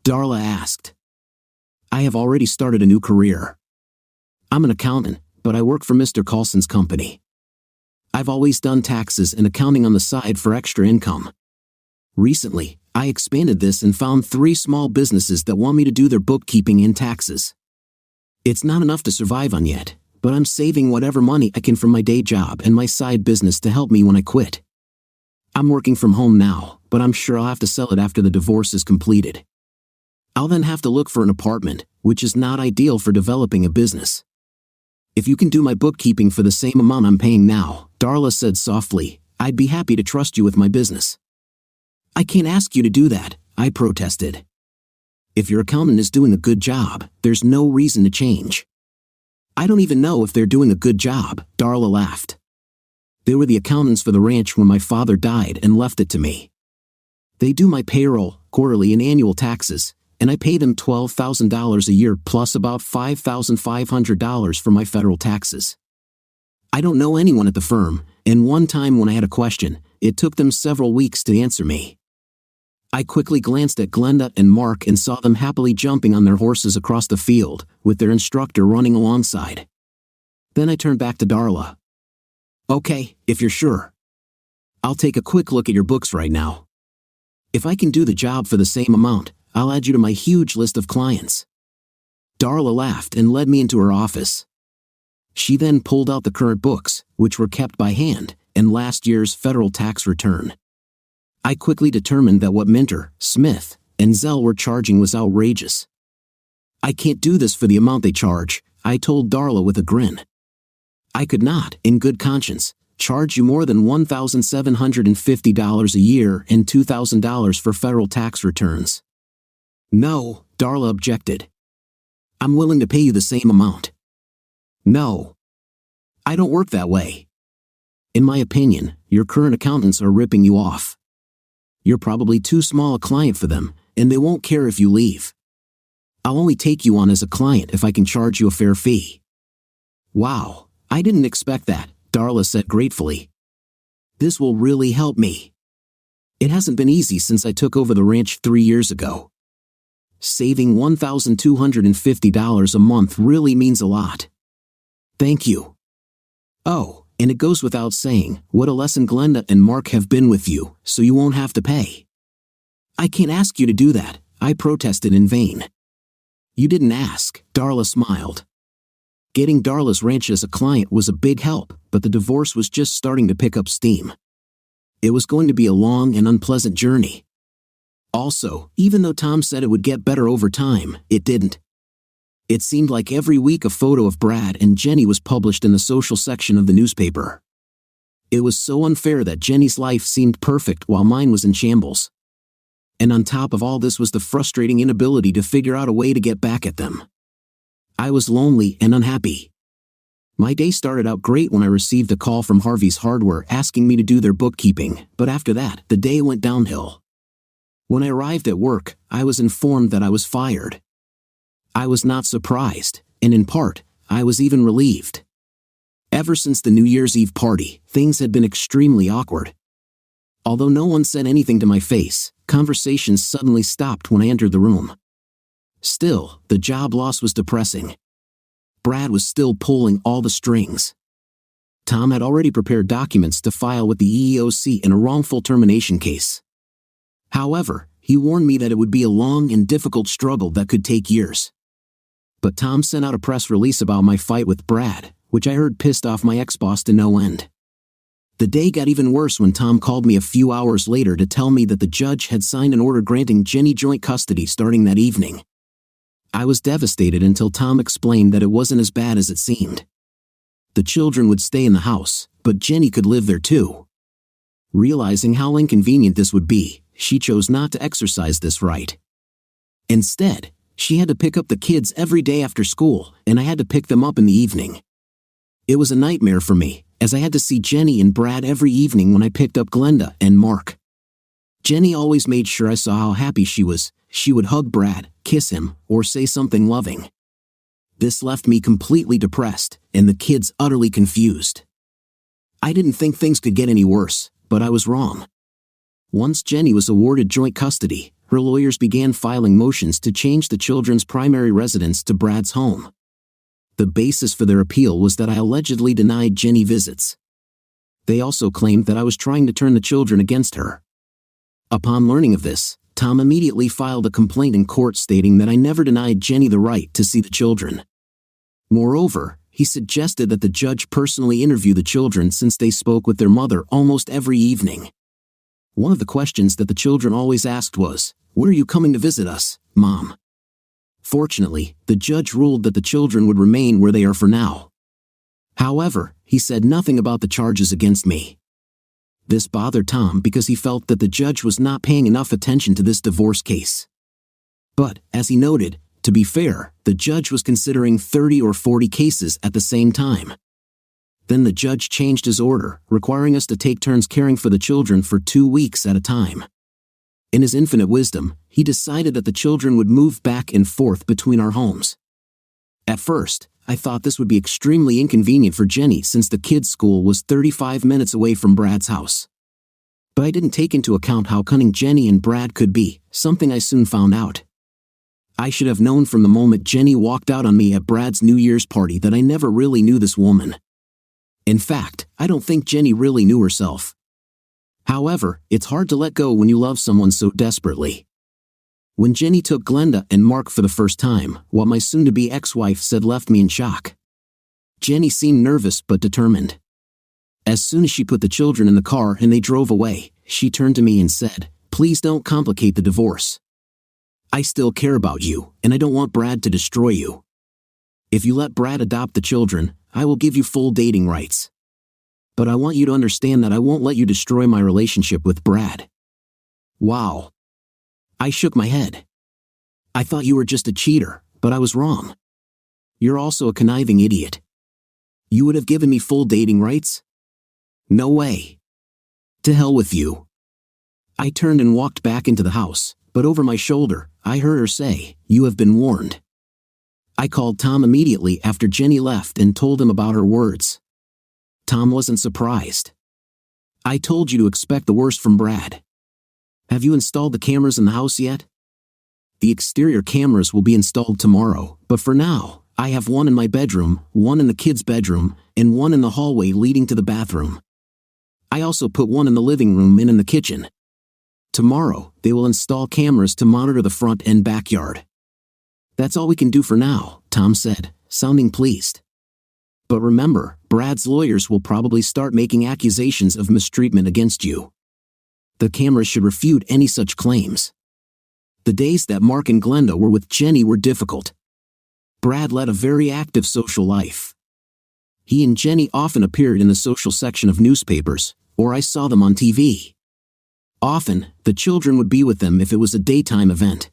Darla asked. "I have already started a new career. I'm an accountant, but I work for Mr. Coulson's company. I've always done taxes and accounting on the side for extra income. Recently, I expanded this and found 3 small businesses that want me to do their bookkeeping and taxes. It's not enough to survive on yet, but I'm saving whatever money I can from my day job and my side business to help me when I quit. I'm working from home now, but I'm sure I'll have to sell it after the divorce is completed. I'll then have to look for an apartment, which is not ideal for developing a business. If you can do my bookkeeping for the same amount I'm paying now," Darla said softly, "I'd be happy to trust you with my business." "I can't ask you to do that," I protested. "If your accountant is doing a good job, there's no reason to change." "I don't even know if they're doing a good job," Darla laughed. "They were the accountants for the ranch when my father died and left it to me. They do my payroll, quarterly and annual taxes, and I pay them $12,000 a year plus about $5,500 for my federal taxes. I don't know anyone at the firm, and one time when I had a question, it took them several weeks to answer me." I quickly glanced at Glenda and Mark and saw them happily jumping on their horses across the field, with their instructor running alongside. Then I turned back to Darla. "Okay, if you're sure. I'll take a quick look at your books right now. If I can do the job for the same amount, I'll add you to my huge list of clients." Darla laughed and led me into her office. She then pulled out the current books, which were kept by hand, and last year's federal tax return. I quickly determined that what Minter, Smith, and Zell were charging was outrageous. "I can't do this for the amount they charge," I told Darla with a grin. "I could not, in good conscience, charge you more than $1,750 a year and $2,000 for federal tax returns." "No," Darla objected. "I'm willing to pay you the same amount." "No. I don't work that way. In my opinion, your current accountants are ripping you off. You're probably too small a client for them, and they won't care if you leave. I'll only take you on as a client if I can charge you a fair fee." "Wow, I didn't expect that," Darla said gratefully. "This will really help me. It hasn't been easy since I took over the ranch 3 years ago. Saving $1,250 a month really means a lot. Thank you. Oh, and it goes without saying what a lesson Glenda and Mark have been with you, so you won't have to pay." "I can't ask you to do that," I protested in vain. "You didn't ask," Darla smiled. Getting Darla's ranch as a client was a big help, but the divorce was just starting to pick up steam. It was going to be a long and unpleasant journey. Also, even though Tom said it would get better over time, it didn't. It seemed like every week a photo of Brad and Jenny was published in the social section of the newspaper. It was so unfair that Jenny's life seemed perfect while mine was in shambles. And on top of all this was the frustrating inability to figure out a way to get back at them. I was lonely and unhappy. My day started out great when I received a call from Harvey's Hardware asking me to do their bookkeeping, but after that, the day went downhill. When I arrived at work, I was informed that I was fired. I was not surprised, and in part, I was even relieved. Ever since the New Year's Eve party, things had been extremely awkward. Although no one said anything to my face, conversations suddenly stopped when I entered the room. Still, the job loss was depressing. Brad was still pulling all the strings. Tom had already prepared documents to file with the EEOC in a wrongful termination case. However, he warned me that it would be a long and difficult struggle that could take years. But Tom sent out a press release about my fight with Brad, which I heard pissed off my ex-boss to no end. The day got even worse when Tom called me a few hours later to tell me that the judge had signed an order granting Jenny joint custody starting that evening. I was devastated until Tom explained that it wasn't as bad as it seemed. The children would stay in the house, but Jenny could live there too. Realizing how inconvenient this would be, she chose not to exercise this right. Instead, she had to pick up the kids every day after school, and I had to pick them up in the evening. It was a nightmare for me, as I had to see Jenny and Brad every evening when I picked up Glenda and Mark. Jenny always made sure I saw how happy she was. She would hug Brad, kiss him, or say something loving. This left me completely depressed, and the kids utterly confused. I didn't think things could get any worse, but I was wrong. Once Jenny was awarded joint custody, her lawyers began filing motions to change the children's primary residence to Brad's home. The basis for their appeal was that I allegedly denied Jenny visits. They also claimed that I was trying to turn the children against her. Upon learning of this, Tom immediately filed a complaint in court stating that I never denied Jenny the right to see the children. Moreover, he suggested that the judge personally interview the children since they spoke with their mother almost every evening. One of the questions that the children always asked was, "When are you coming to visit us, Mom?" Fortunately, the judge ruled that the children would remain where they are for now. However, he said nothing about the charges against me. This bothered Tom because he felt that the judge was not paying enough attention to this divorce case. But, as he noted, to be fair, the judge was considering 30 or 40 cases at the same time. Then the judge changed his order, requiring us to take turns caring for the children for 2 weeks at a time. In his infinite wisdom, he decided that the children would move back and forth between our homes. At first, I thought this would be extremely inconvenient for Jenny since the kids' school was 35 minutes away from Brad's house. But I didn't take into account how cunning Jenny and Brad could be, something I soon found out. I should have known from the moment Jenny walked out on me at Brad's New Year's party that I never really knew this woman. In fact, I don't think Jenny really knew herself. However, it's hard to let go when you love someone so desperately. When Jenny took Glenda and Mark for the first time, what my soon-to-be ex-wife said left me in shock. Jenny seemed nervous but determined. As soon as she put the children in the car and they drove away, she turned to me and said, "Please don't complicate the divorce. I still care about you, and I don't want Brad to destroy you. If you let Brad adopt the children, I will give you full dating rights. But I want you to understand that I won't let you destroy my relationship with Brad." Wow. I shook my head. I thought you were just a cheater, but I was wrong. You're also a conniving idiot. You would have given me full dating rights? No way. To hell with you. I turned and walked back into the house, but over my shoulder, I heard her say, "You have been warned." I called Tom immediately after Jenny left and told him about her words. Tom wasn't surprised. "I told you to expect the worst from Brad. Have you installed the cameras in the house yet?" "The exterior cameras will be installed tomorrow, but for now, I have one in my bedroom, one in the kids' bedroom, and one in the hallway leading to the bathroom. I also put one in the living room and in the kitchen. Tomorrow, they will install cameras to monitor the front and backyard." "That's all we can do for now," Tom said, sounding pleased. "But remember, Brad's lawyers will probably start making accusations of mistreatment against you. The cameras should refute any such claims." The days that Mark and Glenda were with Jenny were difficult. Brad led a very active social life. He and Jenny often appeared in the social section of newspapers, or I saw them on TV. Often, the children would be with them if it was a daytime event.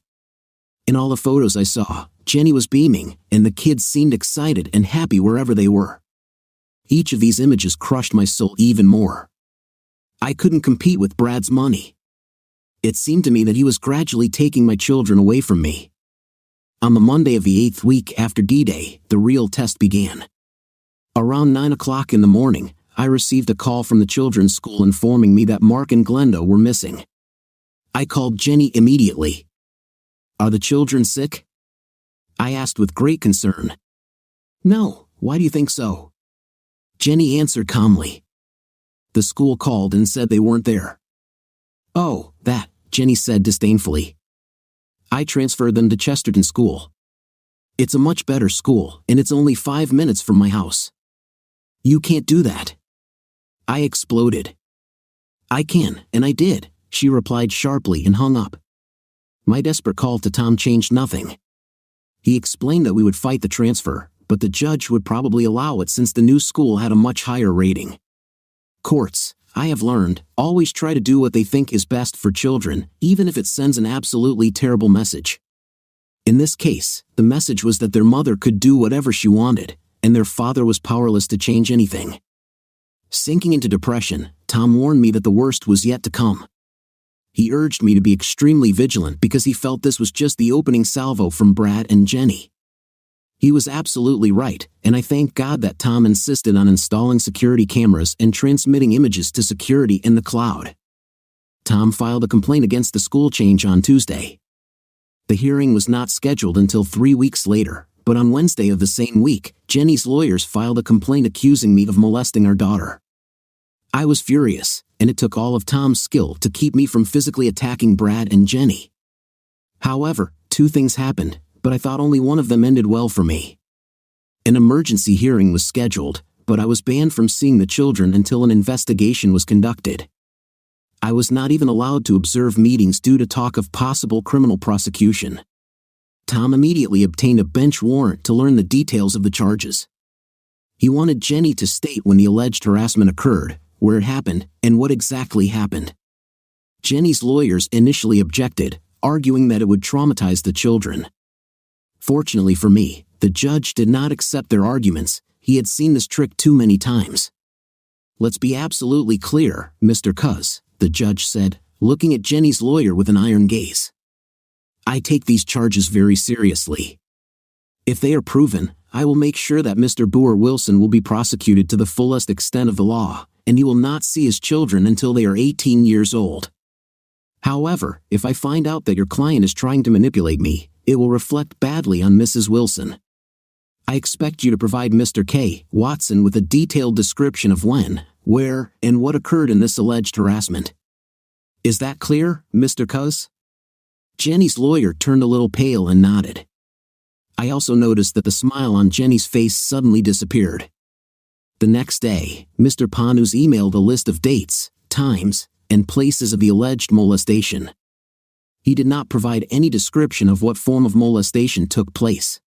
In all the photos I saw, Jenny was beaming, and the kids seemed excited and happy wherever they were. Each of these images crushed my soul even more. I couldn't compete with Brad's money. It seemed to me that he was gradually taking my children away from me. On the Monday of the 8th week after D-Day, the real test began. Around 9 o'clock in the morning, I received a call from the children's school informing me that Mark and Glenda were missing. I called Jenny immediately. "Are the children sick?" I asked with great concern. "No, why do you think so?" Jenny answered calmly. "The school called and said they weren't there." "Oh, that," Jenny said disdainfully. "I transferred them to Chesterton School. It's a much better school, and it's only 5 minutes from my house." "You can't do that." I exploded. "I can, and I did," she replied sharply and hung up. My desperate call to Tom changed nothing. He explained that we would fight the transfer, but the judge would probably allow it since the new school had a much higher rating. Courts, I have learned, always try to do what they think is best for children, even if it sends an absolutely terrible message. In this case, the message was that their mother could do whatever she wanted, and their father was powerless to change anything. Sinking into depression, Tom warned me that the worst was yet to come. He urged me to be extremely vigilant because he felt this was just the opening salvo from Brad and Jenny. He was absolutely right, and I thank God that Tom insisted on installing security cameras and transmitting images to security in the cloud. Tom filed a complaint against the school change on Tuesday. The hearing was not scheduled until 3 weeks later, but on Wednesday of the same week, Jenny's lawyers filed a complaint accusing me of molesting our daughter. I was furious, and it took all of Tom's skill to keep me from physically attacking Brad and Jenny. However, 2 things happened, but I thought only one of them ended well for me. An emergency hearing was scheduled, but I was banned from seeing the children until an investigation was conducted. I was not even allowed to observe meetings due to talk of possible criminal prosecution. Tom immediately obtained a bench warrant to learn the details of the charges. He wanted Jenny to state when the alleged harassment occurred, where it happened, and what exactly happened. Jenny's lawyers initially objected, arguing that it would traumatize the children. Fortunately for me, the judge did not accept their arguments. He had seen this trick too many times. "Let's be absolutely clear, Mr. Cuz," the judge said, looking at Jenny's lawyer with an iron gaze. "I take these charges very seriously. If they are proven, I will make sure that Mr. Boer Wilson will be prosecuted to the fullest extent of the law, and he will not see his children until they are 18 years old. However, if I find out that your client is trying to manipulate me, it will reflect badly on Mrs. Wilson. I expect you to provide Mr. K. Watson with a detailed description of when, where, and what occurred in this alleged harassment. Is that clear, Mr. Cuz?" Jenny's lawyer turned a little pale and nodded. I also noticed that the smile on Jenny's face suddenly disappeared. The next day, Mr. Panus emailed a list of dates, times, and places of the alleged molestation. He did not provide any description of what form of molestation took place.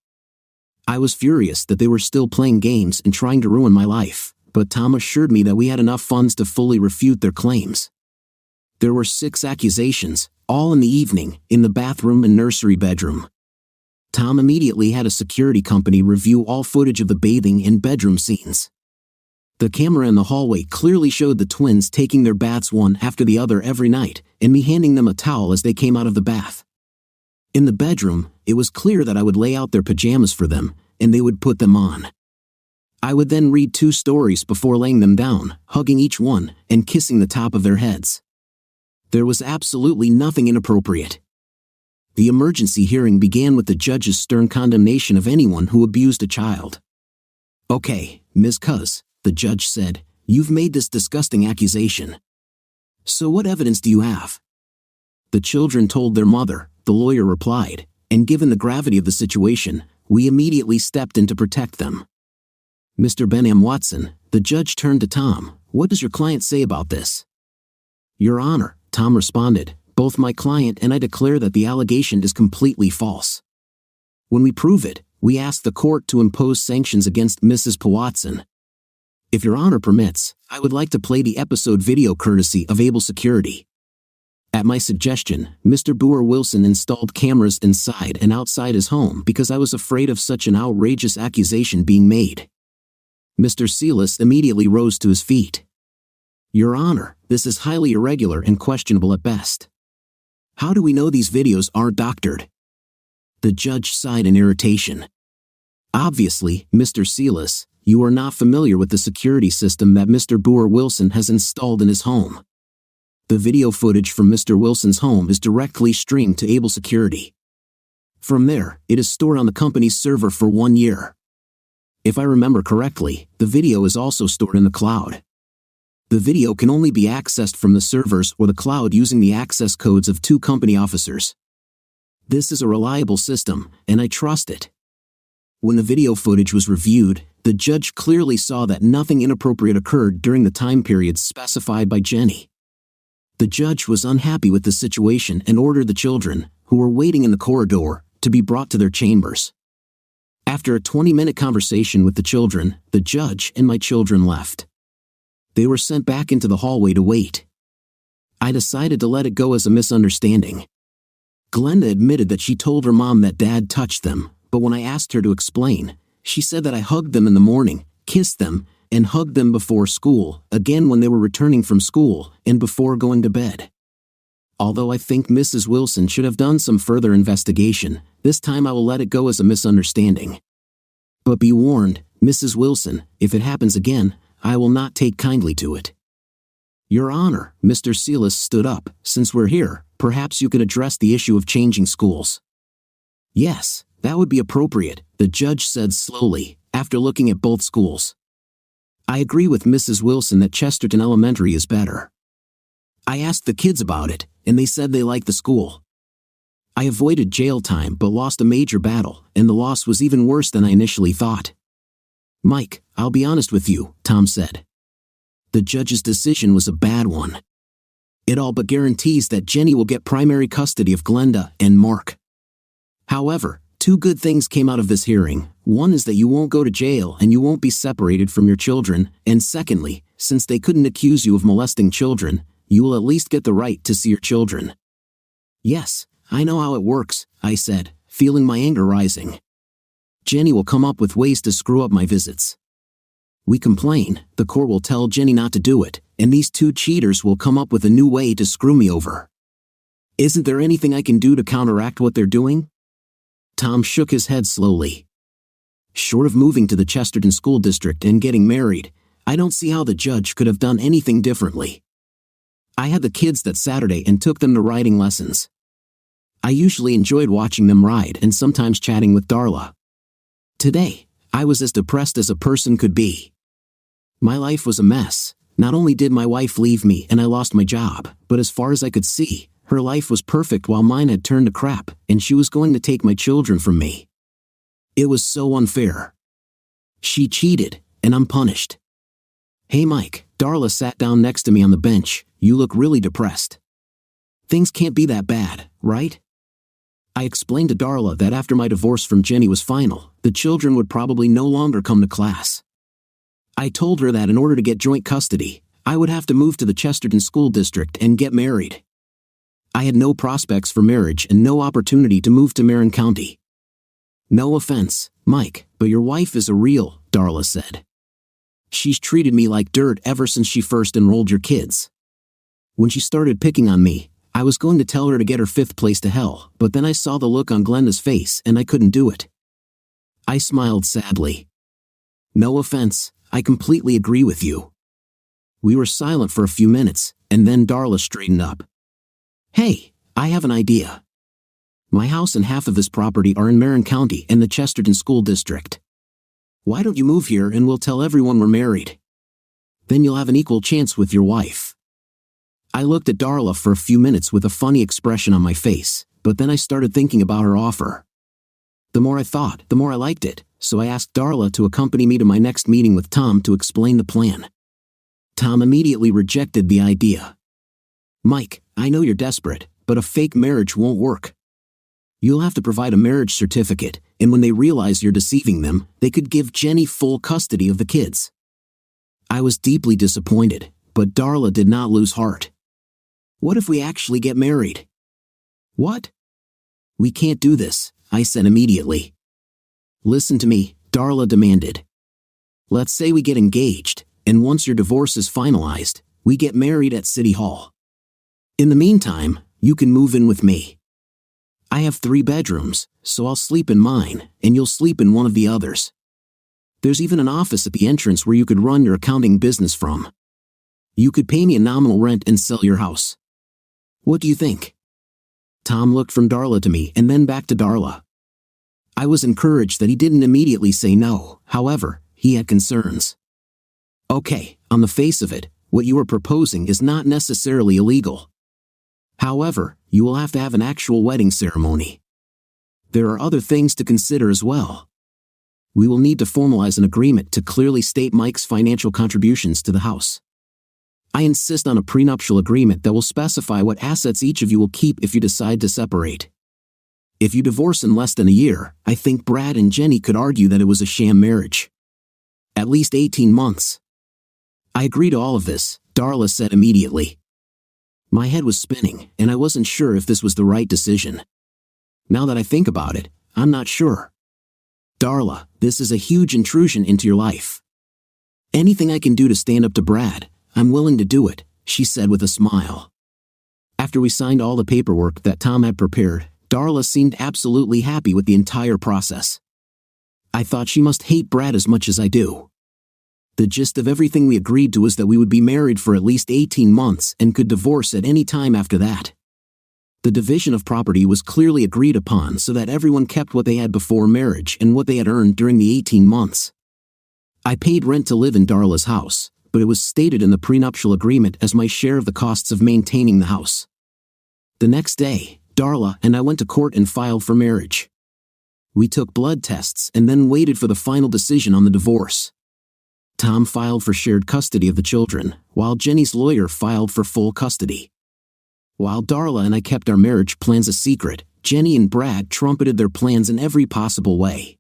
I was furious that they were still playing games and trying to ruin my life, but Tom assured me that we had enough funds to fully refute their claims. There were 6 accusations, all in the evening, in the bathroom and nursery bedroom. Tom immediately had a security company review all footage of the bathing and bedroom scenes. The camera in the hallway clearly showed the twins taking their baths one after the other every night, and me handing them a towel as they came out of the bath. In the bedroom, it was clear that I would lay out their pajamas for them, and they would put them on. I would then read 2 stories before laying them down, hugging each one, and kissing the top of their heads. There was absolutely nothing inappropriate. The emergency hearing began with the judge's stern condemnation of anyone who abused a child. "Okay, Ms. Cuz," the judge said, "you've made this disgusting accusation. So what evidence do you have?" The children told their mother, the lawyer replied, and given the gravity of the situation, we immediately stepped in to protect them. "Mr. Benham Watson," the judge turned to Tom, "what does your client say about this?" "Your Honor," Tom responded, "both my client and I declare that the allegation is completely false. When we prove it, we ask the court to impose sanctions against Mrs. Watson. If Your Honor permits, I would like to play the episode video courtesy of Able Security. At my suggestion, Mr. Boer Wilson installed cameras inside and outside his home because I was afraid of such an outrageous accusation being made." Mr. Silas immediately rose to his feet. "Your Honor, this is highly irregular and questionable at best. How do we know these videos aren't doctored?" The judge sighed in irritation. "Obviously, Mr. Silas, you are not familiar with the security system that Mr. Boer Wilson has installed in his home. The video footage from Mr. Wilson's home is directly streamed to Able Security. From there, it is stored on the company's server for 1 year. If I remember correctly, the video is also stored in the cloud. The video can only be accessed from the servers or the cloud using the access codes of 2 company officers. This is a reliable system, and I trust it." When the video footage was reviewed, the judge clearly saw that nothing inappropriate occurred during the time periods specified by Jenny. The judge was unhappy with the situation and ordered the children, who were waiting in the corridor, to be brought to their chambers. After a 20-minute conversation with the children, the judge and my children left. They were sent back into the hallway to wait. I decided to let it go as a misunderstanding. Glenda admitted that she told her mom that Dad touched them, but when I asked her to explain, she said that I hugged them in the morning, kissed them, and hugged them before school, again when they were returning from school, and before going to bed. Although I think Mrs. Wilson should have done some further investigation, this time I will let it go as a misunderstanding. But be warned, Mrs. Wilson, if it happens again, I will not take kindly to it." "Your Honor," Mr. Silas stood up, "since we're here, perhaps you could address the issue of changing schools." "Yes, that would be appropriate," the judge said slowly, after looking at both schools. "I agree with Mrs. Wilson that Chesterton Elementary is better. I asked the kids about it, and they said they liked the school. I avoided jail time but lost a major battle, and the loss was even worse than I initially thought." "Mike, I'll be honest with you," Tom said. "The judge's decision was a bad one. It all but guarantees that Jenny will get primary custody of Glenda and Mark. However, 2 good things came out of this hearing. One is that you won't go to jail and you won't be separated from your children, and secondly, since they couldn't accuse you of molesting children, you will at least get the right to see your children." "Yes, I know how it works," I said, feeling my anger rising. "Jenny will come up with ways to screw up my visits. We complain, the court will tell Jenny not to do it, and these 2 cheaters will come up with a new way to screw me over. Isn't there anything I can do to counteract what they're doing?" Tom shook his head slowly. "Short of moving to the Chesterton School District and getting married, I don't see how the judge could have done anything differently. I had the kids that Saturday and took them to riding lessons. I usually enjoyed watching them ride and sometimes chatting with Darla. Today, I was as depressed as a person could be. My life was a mess. Not only did my wife leave me and I lost my job, but as far as I could see, her life was perfect while mine had turned to crap, and she was going to take my children from me. It was so unfair. She cheated, and I'm punished." "Hey Mike," Darla sat down next to me on the bench, "you look really depressed. Things can't be that bad, right?" I explained to Darla that after my divorce from Jenny was final, the children would probably no longer come to class. I told her that in order to get joint custody, I would have to move to the Chesterton School District and get married. I had no prospects for marriage and no opportunity to move to Marin County. "No offense, Mike, but your wife is a real," Darla said. "She's treated me like dirt ever since she first enrolled your kids. When she started picking on me, I was going to tell her to get her fifth place to hell, but then I saw the look on Glenda's face and I couldn't do it. I smiled sadly. No offense, I completely agree with you. We were silent for a few minutes, and then Darla straightened up. Hey, I have an idea. My house and half of this property are in Marin County and the Chesterton School District. Why don't you move here and we'll tell everyone we're married? Then you'll have an equal chance with your wife. I looked at Darla for a few minutes with a funny expression on my face, but then I started thinking about her offer. The more I thought, the more I liked it, so I asked Darla to accompany me to my next meeting with Tom to explain the plan. Tom immediately rejected the idea. Mike, I know you're desperate, but a fake marriage won't work. You'll have to provide a marriage certificate, and when they realize you're deceiving them, they could give Jenny full custody of the kids. I was deeply disappointed, but Darla did not lose heart. What if we actually get married? What? We can't do this, I said immediately. Listen to me, Darla demanded. Let's say we get engaged, and once your divorce is finalized, we get married at City Hall. In the meantime, you can move in with me. I have 3 bedrooms, so I'll sleep in mine, and you'll sleep in one of the others. There's even an office at the entrance where you could run your accounting business from. You could pay me a nominal rent and sell your house. What do you think? Tom looked from Darla to me and then back to Darla. I was encouraged that he didn't immediately say no, however, he had concerns. Okay, on the face of it, what you are proposing is not necessarily illegal. However, you will have to have an actual wedding ceremony. There are other things to consider as well. We will need to formalize an agreement to clearly state Mike's financial contributions to the house. I insist on a prenuptial agreement that will specify what assets each of you will keep if you decide to separate. If you divorce in less than a year, I think Brad and Jenny could argue that it was a sham marriage. At least 18 months. I agree to all of this, Darla said immediately. My head was spinning, and I wasn't sure if this was the right decision. Now that I think about it, I'm not sure. Darla, this is a huge intrusion into your life. Anything I can do to stand up to Brad, I'm willing to do it, she said with a smile. After we signed all the paperwork that Tom had prepared, Darla seemed absolutely happy with the entire process. I thought she must hate Brad as much as I do. The gist of everything we agreed to was that we would be married for at least 18 months and could divorce at any time after that. The division of property was clearly agreed upon so that everyone kept what they had before marriage and what they had earned during the 18 months. I paid rent to live in Darla's house, but it was stated in the prenuptial agreement as my share of the costs of maintaining the house. The next day, Darla and I went to court and filed for marriage. We took blood tests and then waited for the final decision on the divorce. Tom filed for shared custody of the children, while Jenny's lawyer filed for full custody. While Darla and I kept our marriage plans a secret, Jenny and Brad trumpeted their plans in every possible way.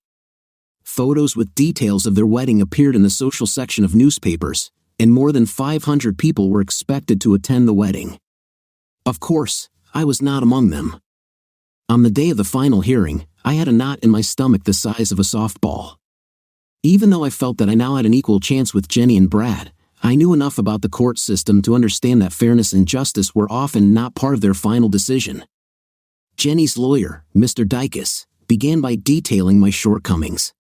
Photos with details of their wedding appeared in the social section of newspapers, and more than 500 people were expected to attend the wedding. Of course, I was not among them. On the day of the final hearing, I had a knot in my stomach the size of a softball. Even though I felt that I now had an equal chance with Jenny and Brad, I knew enough about the court system to understand that fairness and justice were often not part of their final decision. Jenny's lawyer, Mr. Dykes, began by detailing my shortcomings.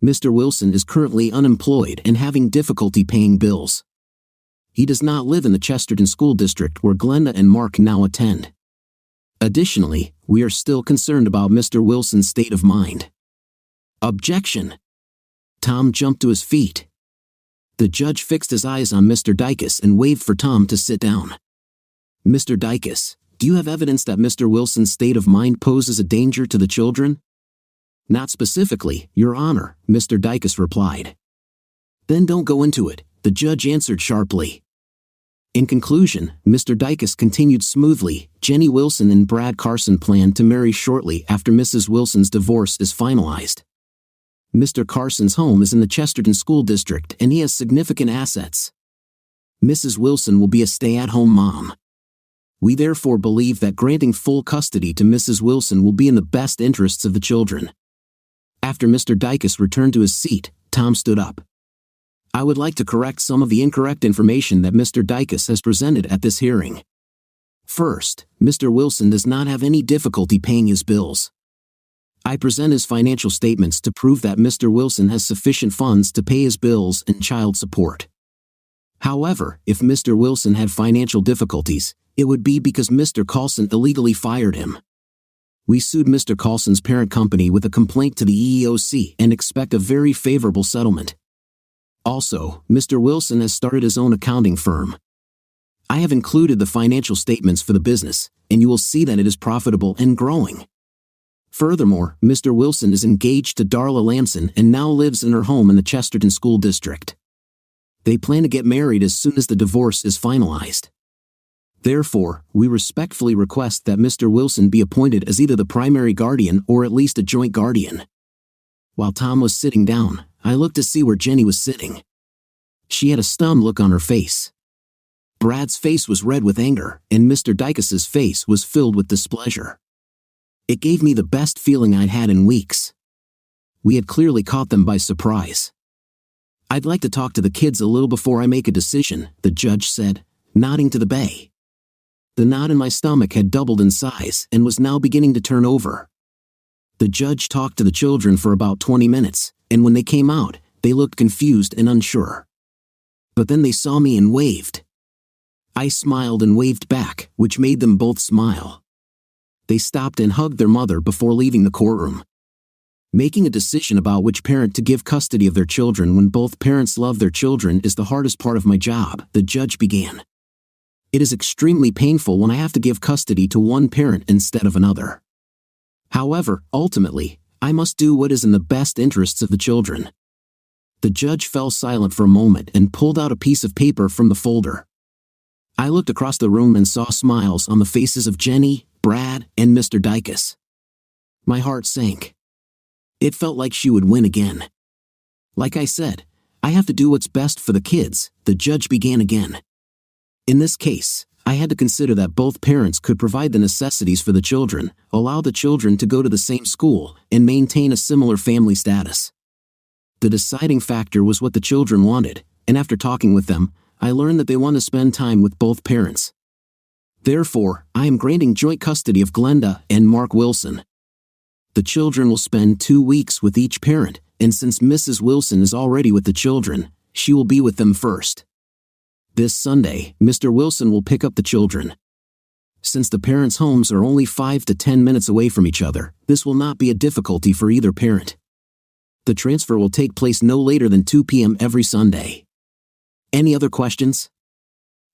Mr. Wilson is currently unemployed and having difficulty paying bills. He does not live in the Chesterton School District where Glenda and Mark now attend. Additionally, we are still concerned about Mr. Wilson's state of mind. Objection! Tom jumped to his feet. The judge fixed his eyes on Mr. Dykes and waved for Tom to sit down. Mr. Dykes, do you have evidence that Mr. Wilson's state of mind poses a danger to the children? Not specifically, Your Honor, Mr. Dykes replied. Then don't go into it, the judge answered sharply. In conclusion, Mr. Dykes continued smoothly. Jenny Wilson and Brad Carson plan to marry shortly after Mrs. Wilson's divorce is finalized. Mr. Carson's home is in the Chesterton School District and he has significant assets. Mrs. Wilson will be a stay-at-home mom. We therefore believe that granting full custody to Mrs. Wilson will be in the best interests of the children. After Mr. Dykes returned to his seat, Tom stood up. I would like to correct some of the incorrect information that Mr. Dykes has presented at this hearing. First, Mr. Wilson does not have any difficulty paying his bills. I present his financial statements to prove that Mr. Wilson has sufficient funds to pay his bills and child support. However, if Mr. Wilson had financial difficulties, it would be because Mr. Carlson illegally fired him. We sued Mr. Carlson's parent company with a complaint to the EEOC and expect a very favorable settlement. Also, Mr. Wilson has started his own accounting firm. I have included the financial statements for the business, and you will see that it is profitable and growing. Furthermore, Mr. Wilson is engaged to Darla Lamson and now lives in her home in the Chesterton School District. They plan to get married as soon as the divorce is finalized. Therefore, we respectfully request that Mr. Wilson be appointed as either the primary guardian or at least a joint guardian. While Tom was sitting down, I looked to see where Jenny was sitting. She had a stunned look on her face. Brad's face was red with anger, and Mr. Dykas's face was filled with displeasure. It gave me the best feeling I'd had in weeks. We had clearly caught them by surprise. "I'd like to talk to the kids a little before I make a decision," the judge said, nodding to the bay. The knot in my stomach had doubled in size and was now beginning to turn over. The judge talked to the children for about 20 minutes, and when they came out, they looked confused and unsure. But then they saw me and waved. I smiled and waved back, which made them both smile. They stopped and hugged their mother before leaving the courtroom. Making a decision about which parent to give custody of their children when both parents love their children is the hardest part of my job, the judge began. It is extremely painful when I have to give custody to one parent instead of another. However, ultimately, I must do what is in the best interests of the children. The judge fell silent for a moment and pulled out a piece of paper from the folder. I looked across the room and saw smiles on the faces of Jenny, Brad, and Mr. Dykas. My heart sank. It felt like she would win again. Like I said, I have to do what's best for the kids, the judge began again. In this case, I had to consider that both parents could provide the necessities for the children, allow the children to go to the same school, and maintain a similar family status. The deciding factor was what the children wanted, and after talking with them, I learned that they want to spend time with both parents. Therefore, I am granting joint custody of Glenda and Mark Wilson. The children will spend 2 weeks with each parent, and since Mrs. Wilson is already with the children, she will be with them first. This Sunday, Mr. Wilson will pick up the children. Since the parents' homes are only 5 to 10 minutes away from each other, this will not be a difficulty for either parent. The transfer will take place no later than 2 p.m. every Sunday. Any other questions?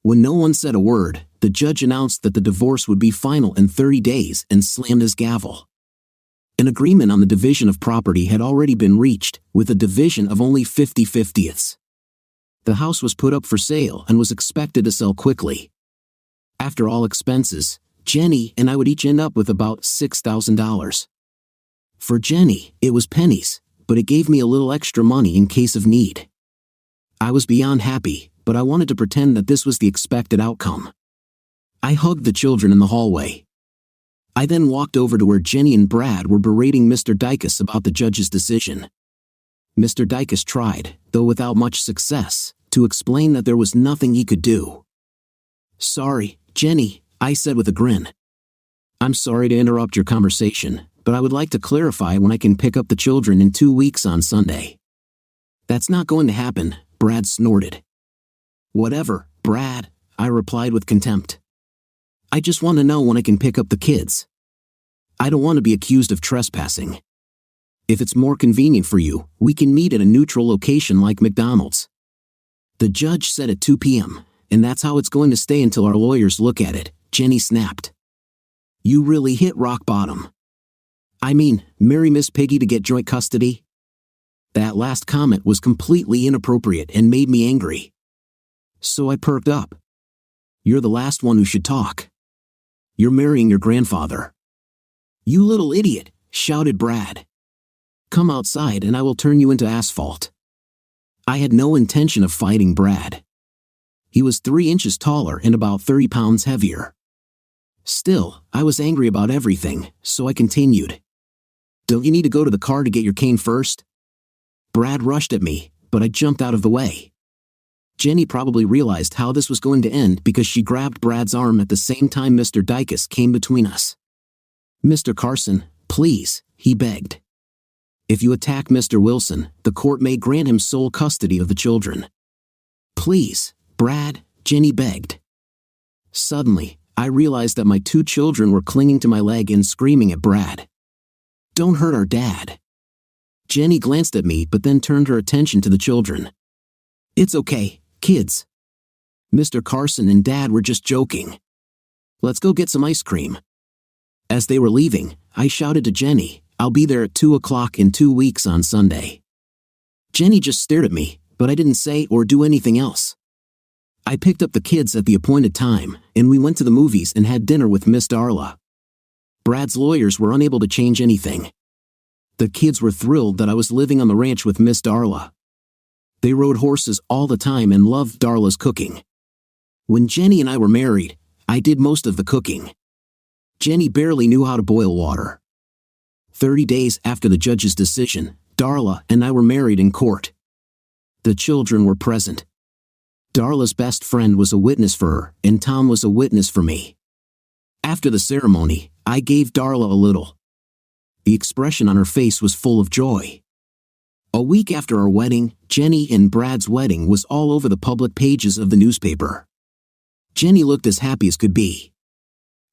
When no one said a word, the judge announced that the divorce would be final in 30 days and slammed his gavel. An agreement on the division of property had already been reached, with a division of only 50/50ths. The house was put up for sale and was expected to sell quickly. After all expenses, Jenny and I would each end up with about $6,000. For Jenny, it was pennies, but it gave me a little extra money in case of need. I was beyond happy, but I wanted to pretend that this was the expected outcome. I hugged the children in the hallway. I then walked over to where Jenny and Brad were berating Mr. Dykas about the judge's decision. Mr. Dykas tried, though without much success, to explain that there was nothing he could do. "Sorry, Jenny," I said with a grin. "I'm sorry to interrupt your conversation, but I would like to clarify when I can pick up the children in 2 weeks on Sunday." "That's not going to happen," Brad snorted. "Whatever, Brad," I replied with contempt. "I just want to know when I can pick up the kids. I don't want to be accused of trespassing. If it's more convenient for you, we can meet at a neutral location like McDonald's." The judge said at 2 p.m., and that's how it's going to stay until our lawyers look at it, Jenny snapped. "You really hit rock bottom. I mean, marry Miss Piggy to get joint custody?" That last comment was completely inappropriate and made me angry. So I perked up. "You're the last one who should talk. You're marrying your grandfather." "You little idiot," shouted Brad. "Come outside and I will turn you into asphalt." I had no intention of fighting Brad. He was 3 inches taller and about 30 pounds heavier. Still, I was angry about everything, so I continued. "Don't you need to go to the car to get your cane first?" Brad rushed at me, but I jumped out of the way. Jenny probably realized how this was going to end because she grabbed Brad's arm at the same time Mr. Dykus came between us. "Mr. Carson, please," he begged. "If you attack Mr. Wilson, the court may grant him sole custody of the children." "Please, Brad," Jenny begged. Suddenly, I realized that my 2 children were clinging to my leg and screaming at Brad. "Don't hurt our dad." Jenny glanced at me but then turned her attention to the children. "It's okay, kids. Mr. Carson and Dad were just joking. Let's go get some ice cream." As they were leaving, I shouted to Jenny, "I'll be there at 2 o'clock in 2 weeks on Sunday." Jenny just stared at me, but I didn't say or do anything else. I picked up the kids at the appointed time, and we went to the movies and had dinner with Miss Darla. Brad's lawyers were unable to change anything. The kids were thrilled that I was living on the ranch with Miss Darla. They rode horses all the time and loved Darla's cooking. When Jenny and I were married, I did most of the cooking. Jenny barely knew how to boil water. 30 days after the judge's decision, Darla and I were married in court. The children were present. Darla's best friend was a witness for her, and Tom was a witness for me. After the ceremony, I gave Darla a little. The expression on her face was full of joy. A week after our wedding, Jenny and Brad's wedding was all over the public pages of the newspaper. Jenny looked as happy as could be.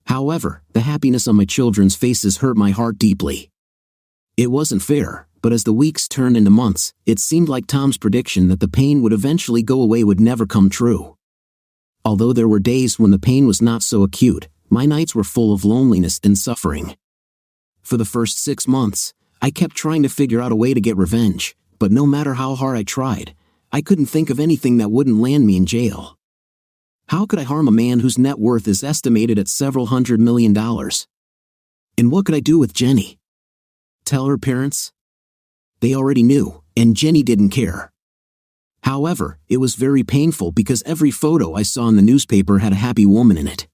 However, the happiness on my children's faces hurt my heart deeply. It wasn't fair, but as the weeks turned into months, it seemed like Tom's prediction that the pain would eventually go away would never come true. Although there were days when the pain was not so acute, my nights were full of loneliness and suffering. For the first 6 months, I kept trying to figure out a way to get revenge, but no matter how hard I tried, I couldn't think of anything that wouldn't land me in jail. How could I harm a man whose net worth is estimated at several $100 million? And what could I do with Jenny? Tell her parents? They already knew, and Jenny didn't care. However, it was very painful because every photo I saw in the newspaper had a happy woman in it.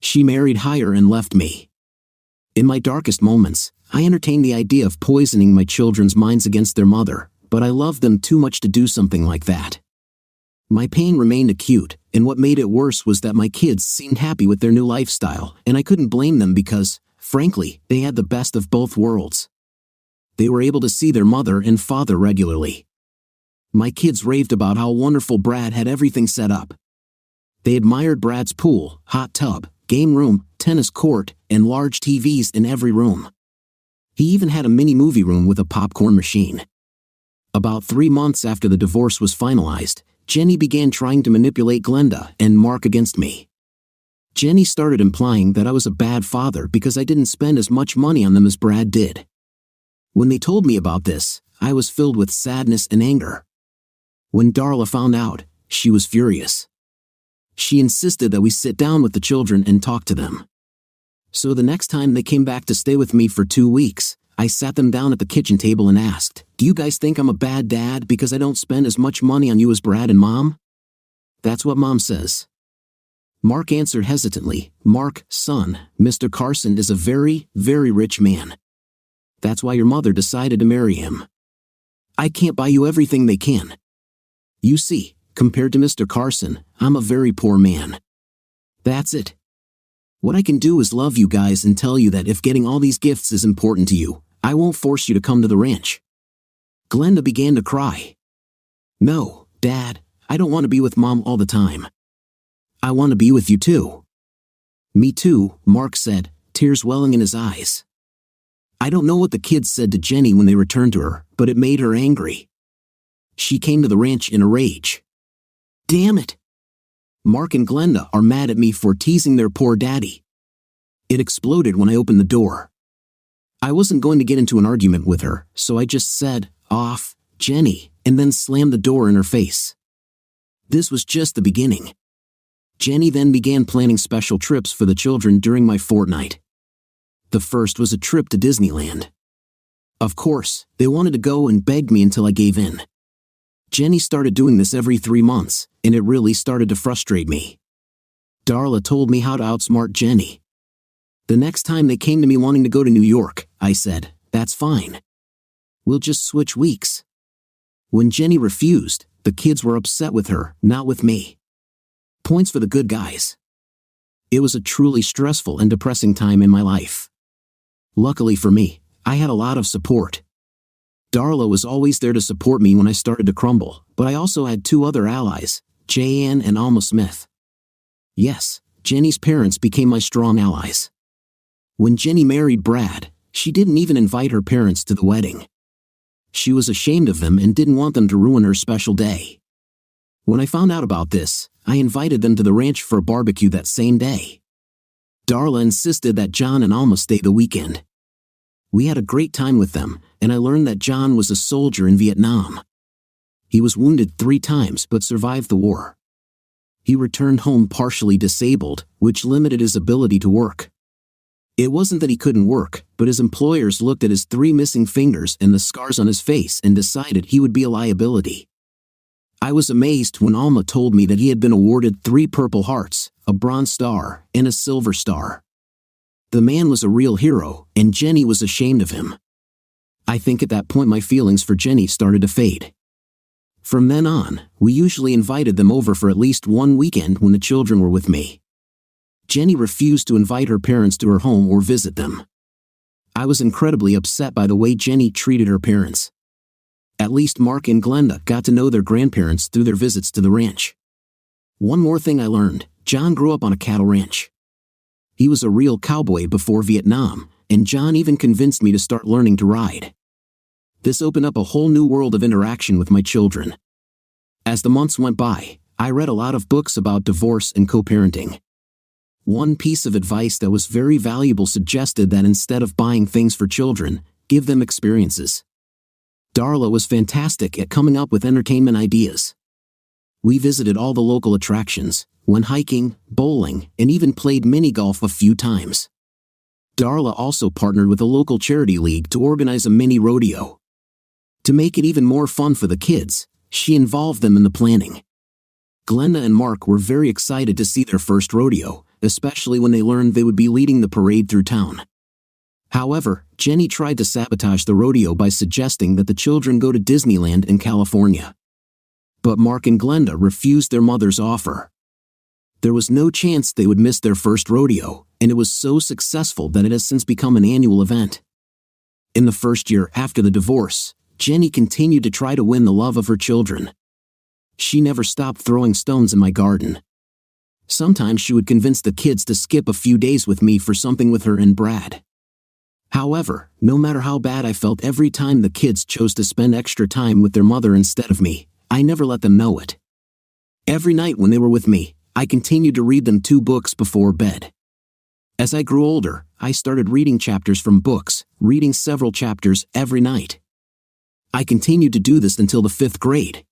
She married higher and left me. In my darkest moments, I entertained the idea of poisoning my children's minds against their mother, but I loved them too much to do something like that. My pain remained acute, and what made it worse was that my kids seemed happy with their new lifestyle, and I couldn't blame them because, frankly, they had the best of both worlds. They were able to see their mother and father regularly. My kids raved about how wonderful Brad had everything set up. They admired Brad's pool, hot tub, game room, tennis court, and large TVs in every room. He even had a mini movie room with a popcorn machine. About 3 months after the divorce was finalized, Jenny began trying to manipulate Glenda and Mark against me. Jenny started implying that I was a bad father because I didn't spend as much money on them as Brad did. When they told me about this, I was filled with sadness and anger. When Darla found out, she was furious. She insisted that we sit down with the children and talk to them. So the next time they came back to stay with me for 2 weeks, I sat them down at the kitchen table and asked, "Do you guys think I'm a bad dad because I don't spend as much money on you as Brad and Mom?" "That's what Mom says." Mark answered hesitantly, "Mark, son, Mr. Carson is a very, very rich man. That's why your mother decided to marry him. I can't buy you everything they can. You see, compared to Mr. Carson, I'm a very poor man. That's it. What I can do is love you guys and tell you that if getting all these gifts is important to you, I won't force you to come to the ranch." Glenda began to cry. "No, Dad, I don't want to be with Mom all the time. I want to be with you too." "Me too," Mark said, tears welling in his eyes. I don't know what the kids said to Jenny when they returned to her, but it made her angry. She came to the ranch in a rage. "Damn it! Mark and Glenda are mad at me for teasing their poor daddy." It exploded when I opened the door. I wasn't going to get into an argument with her, so I just said, "Off, Jenny," and then slammed the door in her face. This was just the beginning. Jenny then began planning special trips for the children during my fortnight. The first was a trip to Disneyland. Of course, they wanted to go and begged me until I gave in. Jenny started doing this every 3 months, and it really started to frustrate me. Darla told me how to outsmart Jenny. The next time they came to me wanting to go to New York, I said, "That's fine. We'll just switch weeks." When Jenny refused, the kids were upset with her, not with me. Points for the good guys. It was a truly stressful and depressing time in my life. Luckily for me, I had a lot of support. Darla was always there to support me when I started to crumble, but I also had two other allies, Jan and Alma Smith. Yes, Jenny's parents became my strong allies. When Jenny married Brad, she didn't even invite her parents to the wedding. She was ashamed of them and didn't want them to ruin her special day. When I found out about this, I invited them to the ranch for a barbecue that same day. Darla insisted that John and Alma stay the weekend. We had a great time with them, and I learned that John was a soldier in Vietnam. He was wounded 3 times but survived the war. He returned home partially disabled, which limited his ability to work. It wasn't that he couldn't work, but his employers looked at his 3 missing fingers and the scars on his face and decided he would be a liability. I was amazed when Alma told me that he had been awarded 3 Purple Hearts, a Bronze Star, and a Silver Star. The man was a real hero, and Jenny was ashamed of him. I think at that point my feelings for Jenny started to fade. From then on, we usually invited them over for at least one weekend when the children were with me. Jenny refused to invite her parents to her home or visit them. I was incredibly upset by the way Jenny treated her parents. At least Mark and Glenda got to know their grandparents through their visits to the ranch. One more thing I learned, John grew up on a cattle ranch. He was a real cowboy before Vietnam, and John even convinced me to start learning to ride. This opened up a whole new world of interaction with my children. As the months went by, I read a lot of books about divorce and co-parenting. One piece of advice that was very valuable suggested that instead of buying things for children, give them experiences. Darla was fantastic at coming up with entertainment ideas. We visited all the local attractions, went hiking, bowling, and even played mini-golf a few times. Darla also partnered with a local charity league to organize a mini rodeo. To make it even more fun for the kids, she involved them in the planning. Glenda and Mark were very excited to see their first rodeo, especially when they learned they would be leading the parade through town. However, Jenny tried to sabotage the rodeo by suggesting that the children go to Disneyland in California. But Mark and Glenda refused their mother's offer. There was no chance they would miss their first rodeo, and it was so successful that it has since become an annual event. In the first year after the divorce, Jenny continued to try to win the love of her children. She never stopped throwing stones in my garden. Sometimes she would convince the kids to skip a few days with me for something with her and Brad. However, no matter how bad I felt every time the kids chose to spend extra time with their mother instead of me, I never let them know it. Every night when they were with me, I continued to read them 2 books before bed. As I grew older, I started reading chapters from books, reading several chapters every night. I continued to do this until the 5th grade.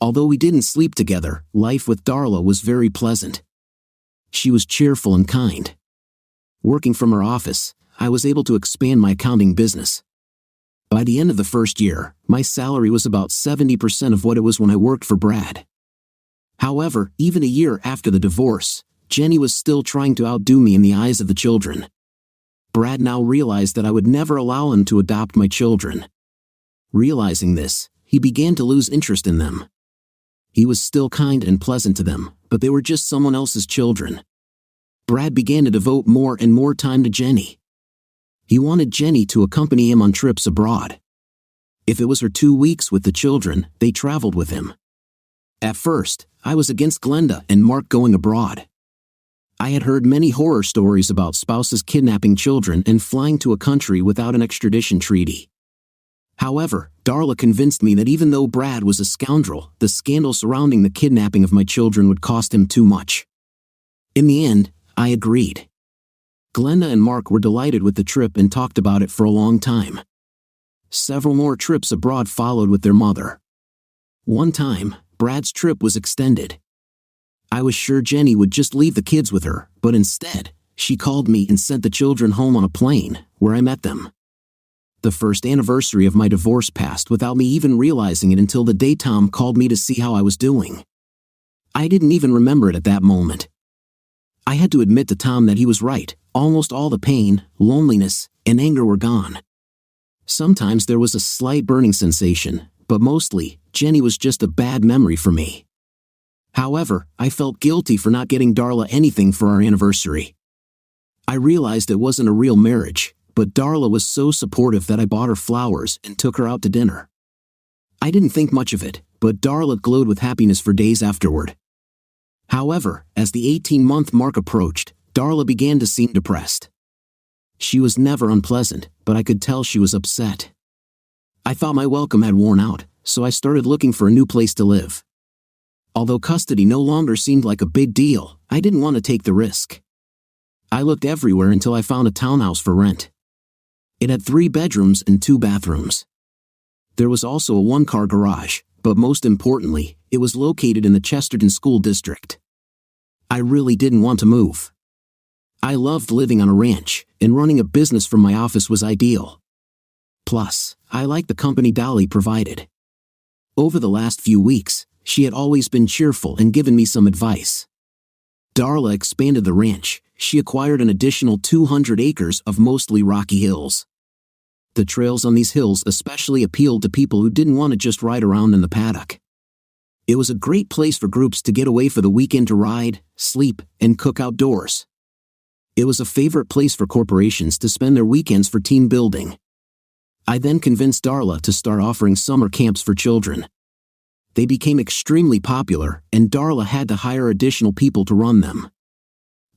Although we didn't sleep together, life with Darla was very pleasant. She was cheerful and kind. Working from her office, I was able to expand my accounting business. By the end of the first year, my salary was about 70% of what it was when I worked for Brad. However, even a year after the divorce, Jenny was still trying to outdo me in the eyes of the children. Brad now realized that I would never allow him to adopt my children. Realizing this, he began to lose interest in them. He was still kind and pleasant to them, but they were just someone else's children. Brad began to devote more and more time to Jenny. He wanted Jenny to accompany him on trips abroad. If it was her 2 weeks with the children, they traveled with him. At first, I was against Glenda and Mark going abroad. I had heard many horror stories about spouses kidnapping children and flying to a country without an extradition treaty. However, Darla convinced me that even though Brad was a scoundrel, the scandal surrounding the kidnapping of my children would cost him too much. In the end, I agreed. Glenda and Mark were delighted with the trip and talked about it for a long time. Several more trips abroad followed with their mother. One time, Brad's trip was extended. I was sure Jenny would just leave the kids with her, but instead, she called me and sent the children home on a plane, where I met them. The first anniversary of my divorce passed without me even realizing it until the day Tom called me to see how I was doing. I didn't even remember it at that moment. I had to admit to Tom that he was right. Almost all the pain, loneliness, and anger were gone. Sometimes there was a slight burning sensation, but mostly, Jenny was just a bad memory for me. However, I felt guilty for not getting Darla anything for our anniversary. I realized it wasn't a real marriage, but Darla was so supportive that I bought her flowers and took her out to dinner. I didn't think much of it, but Darla glowed with happiness for days afterward. However, as the 18-month mark approached, Darla began to seem depressed. She was never unpleasant, but I could tell she was upset. I thought my welcome had worn out, so I started looking for a new place to live. Although custody no longer seemed like a big deal, I didn't want to take the risk. I looked everywhere until I found a townhouse for rent. It had 3 bedrooms and 2 bathrooms. There was also a 1-car garage, but most importantly, it was located in the Chesterton School District. I really didn't want to move. I loved living on a ranch, and running a business from my office was ideal. Plus, I liked the company Dolly provided. Over the last few weeks, she had always been cheerful and given me some advice. Darla expanded the ranch. She acquired an additional 200 acres of mostly rocky hills. The trails on these hills especially appealed to people who didn't want to just ride around in the paddock. It was a great place for groups to get away for the weekend to ride, sleep, and cook outdoors. It was a favorite place for corporations to spend their weekends for team building. I then convinced Darla to start offering summer camps for children. They became extremely popular, and Darla had to hire additional people to run them.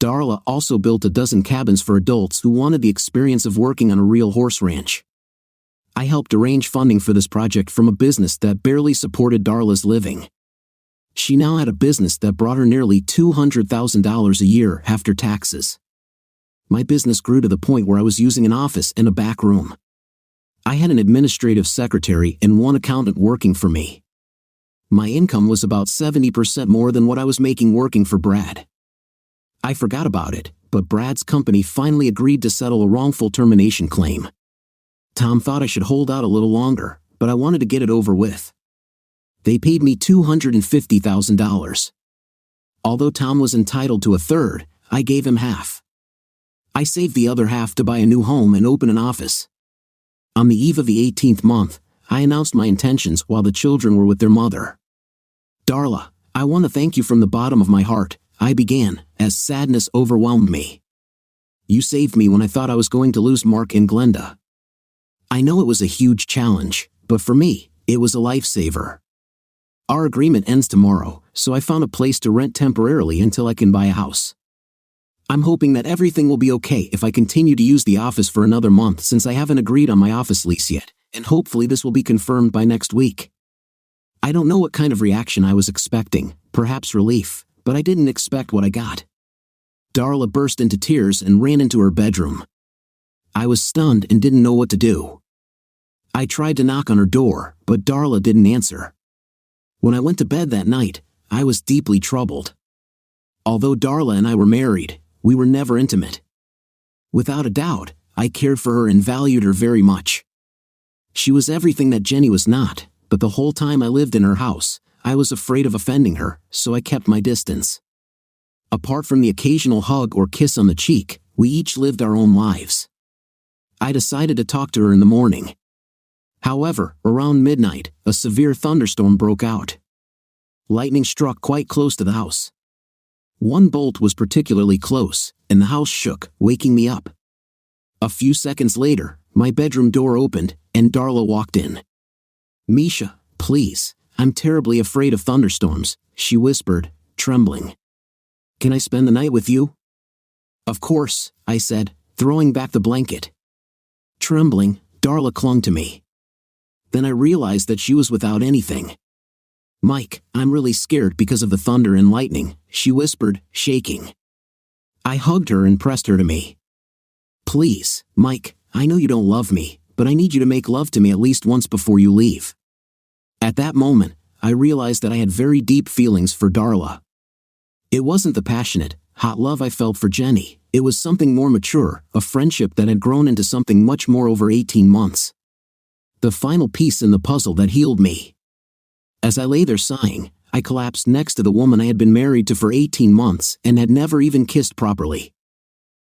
Darla also built a dozen cabins for adults who wanted the experience of working on a real horse ranch. I helped arrange funding for this project from a business that barely supported Darla's living. She now had a business that brought her nearly $200,000 a year after taxes. My business grew to the point where I was using an office and a back room. I had an administrative secretary and 1 accountant working for me. My income was about 70% more than what I was making working for Brad. I forgot about it, but Brad's company finally agreed to settle a wrongful termination claim. Tom thought I should hold out a little longer, but I wanted to get it over with. They paid me $250,000. Although Tom was entitled to a third, I gave him half. I saved the other half to buy a new home and open an office. On the eve of the 18th month, I announced my intentions while the children were with their mother. Darla, I want to thank you from the bottom of my heart, I began, as sadness overwhelmed me. You saved me when I thought I was going to lose Mark and Glenda. I know it was a huge challenge, but for me, it was a lifesaver. Our agreement ends tomorrow, so I found a place to rent temporarily until I can buy a house. I'm hoping that everything will be okay if I continue to use the office for another month since I haven't agreed on my office lease yet, and hopefully this will be confirmed by next week. I don't know what kind of reaction I was expecting, perhaps relief, but I didn't expect what I got. Darla burst into tears and ran into her bedroom. I was stunned and didn't know what to do. I tried to knock on her door, but Darla didn't answer. When I went to bed that night, I was deeply troubled. Although Darla and I were married, we were never intimate. Without a doubt, I cared for her and valued her very much. She was everything that Jenny was not, but the whole time I lived in her house, I was afraid of offending her, so I kept my distance. Apart from the occasional hug or kiss on the cheek, we each lived our own lives. I decided to talk to her in the morning. However, around midnight, a severe thunderstorm broke out. Lightning struck quite close to the house. One bolt was particularly close, and the house shook, waking me up. A few seconds later, my bedroom door opened, and Darla walked in. "Misha, please, I'm terribly afraid of thunderstorms," she whispered, trembling. "Can I spend the night with you?" "Of course," I said, throwing back the blanket. Trembling, Darla clung to me. Then I realized that she was without anything. "Mike, I'm really scared because of the thunder and lightning," she whispered, shaking. I hugged her and pressed her to me. "Please, Mike, I know you don't love me, but I need you to make love to me at least once before you leave." At that moment, I realized that I had very deep feelings for Darla. It wasn't the passionate, hot love I felt for Jenny, it was something more mature, a friendship that had grown into something much more over 18 months. The final piece in the puzzle that healed me. As I lay there sighing, I collapsed next to the woman I had been married to for 18 months and had never even kissed properly.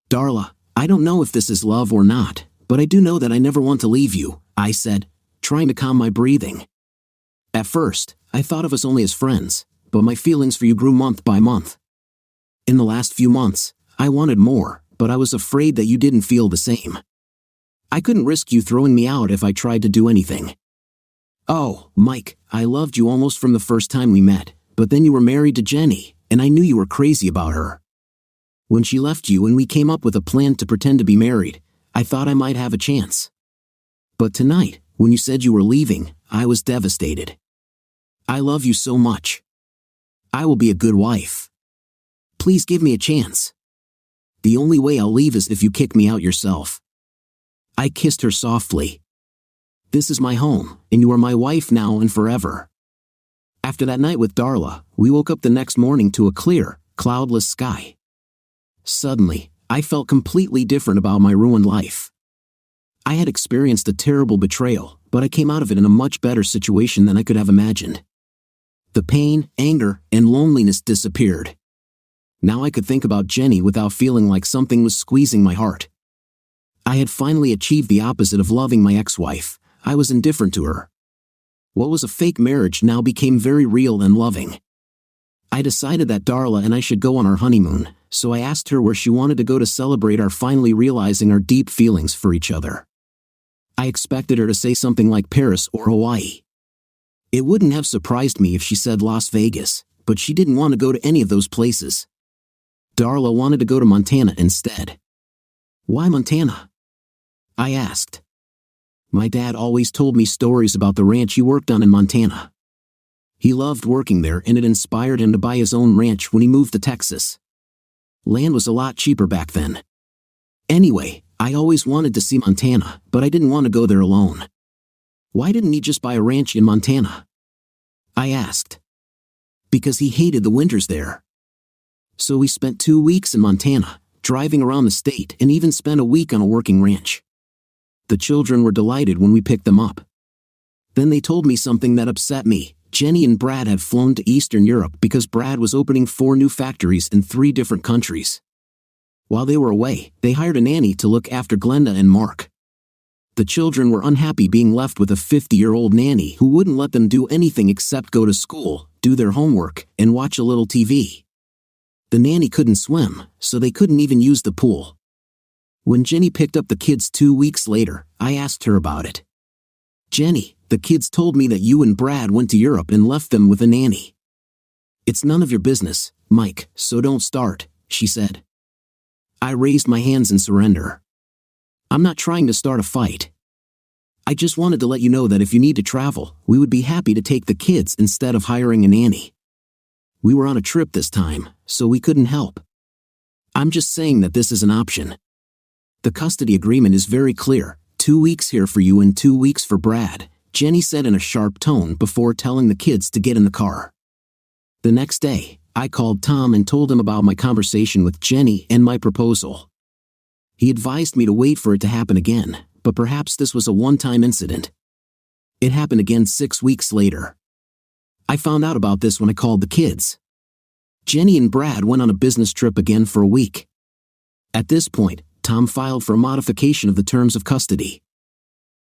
"Darla, I don't know if this is love or not, but I do know that I never want to leave you," I said, trying to calm my breathing. At first, I thought of us only as friends, but my feelings for you grew month by month. In the last few months, I wanted more, but I was afraid that you didn't feel the same. I couldn't risk you throwing me out if I tried to do anything. Oh, Mike, I loved you almost from the first time we met, but then you were married to Jenny, and I knew you were crazy about her. When she left you and we came up with a plan to pretend to be married, I thought I might have a chance. But tonight, when you said you were leaving, I was devastated. I love you so much. I will be a good wife. Please give me a chance. The only way I'll leave is if you kick me out yourself. I kissed her softly. This is my home, and you are my wife now and forever. After that night with Darla, we woke up the next morning to a clear, cloudless sky. Suddenly, I felt completely different about my ruined life. I had experienced a terrible betrayal, but I came out of it in a much better situation than I could have imagined. The pain, anger, and loneliness disappeared. Now I could think about Jenny without feeling like something was squeezing my heart. I had finally achieved the opposite of loving my ex-wife. I was indifferent to her. What was a fake marriage now became very real and loving. I decided that Darla and I should go on our honeymoon, so I asked her where she wanted to go to celebrate our finally realizing our deep feelings for each other. I expected her to say something like Paris or Hawaii. It wouldn't have surprised me if she said Las Vegas, but she didn't want to go to any of those places. Darla wanted to go to Montana instead. Why Montana? I asked. My dad always told me stories about the ranch he worked on in Montana. He loved working there and it inspired him to buy his own ranch when he moved to Texas. Land was a lot cheaper back then. Anyway, I always wanted to see Montana, but I didn't want to go there alone. Why didn't he just buy a ranch in Montana? I asked. Because he hated the winters there. So we spent 2 weeks in Montana, driving around the state, and even spent a week on a working ranch. The children were delighted when we picked them up. Then they told me something that upset me. Jenny and Brad had flown to Eastern Europe because Brad was opening 4 new factories in 3 different countries. While they were away, they hired a nanny to look after Glenda and Mark. The children were unhappy being left with a 50-year-old nanny who wouldn't let them do anything except go to school, do their homework, and watch a little TV. The nanny couldn't swim, so they couldn't even use the pool. When Jenny picked up the kids 2 weeks later, I asked her about it. Jenny, the kids told me that you and Brad went to Europe and left them with a nanny. It's none of your business, Mike, so don't start, she said. I raised my hands in surrender. I'm not trying to start a fight. I just wanted to let you know that if you need to travel, we would be happy to take the kids instead of hiring a nanny. We were on a trip this time, so we couldn't help. I'm just saying that this is an option. The custody agreement is very clear, 2 weeks here for you and 2 weeks for Brad, Jenny said in a sharp tone before telling the kids to get in the car. The next day, I called Tom and told him about my conversation with Jenny and my proposal. He advised me to wait for it to happen again, but perhaps this was a one-time incident. It happened again 6 weeks later. I found out about this when I called the kids. Jenny and Brad went on a business trip again for a week. At this point, Tom filed for a modification of the terms of custody.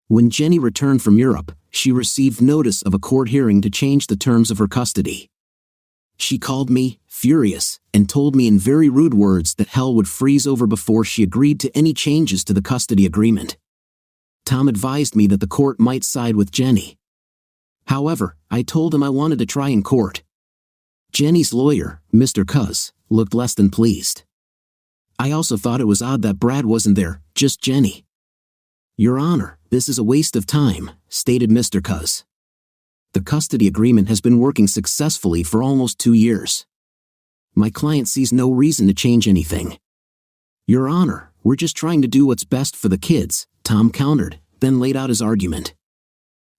When Jenny returned from Europe, she received notice of a court hearing to change the terms of her custody. She called me, furious, and told me in very rude words that hell would freeze over before she agreed to any changes to the custody agreement. Tom advised me that the court might side with Jenny. However, I told him I wanted to try in court. Jenny's lawyer, Mr. Cuz, looked less than pleased. I also thought it was odd that Brad wasn't there, just Jenny. Your Honor, this is a waste of time, stated Mr. Cuz. The custody agreement has been working successfully for almost 2 years. My client sees no reason to change anything. Your Honor, we're just trying to do what's best for the kids, Tom countered, then laid out his argument.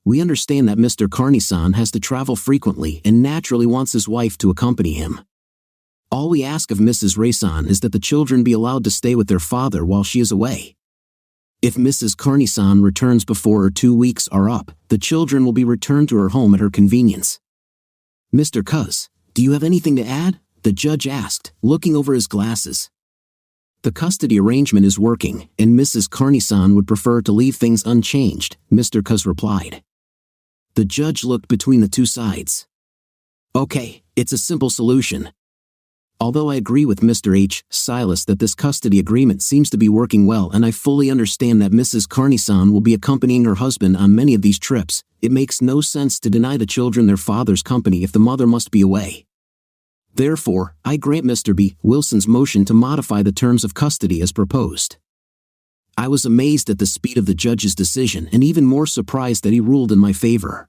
We understand that Mr. Carnisan has to travel frequently and naturally wants his wife to accompany him. All we ask of Mrs. Rayson is that the children be allowed to stay with their father while she is away. If Mrs. Carnisan returns before her 2 weeks are up, the children will be returned to her home at her convenience. Mr. Cuz, do you have anything to add? The judge asked, looking over his glasses. The custody arrangement is working, and Mrs. Carnisan would prefer to leave things unchanged, Mr. Cuz replied. The judge looked between the two sides. Okay, it's a simple solution. Although I agree with Mr. H. Silas that this custody agreement seems to be working well, and I fully understand that Mrs. Carnison will be accompanying her husband on many of these trips, it makes no sense to deny the children their father's company if the mother must be away. Therefore, I grant Mr. B. Wilson's motion to modify the terms of custody as proposed. I was amazed at the speed of the judge's decision and even more surprised that he ruled in my favor.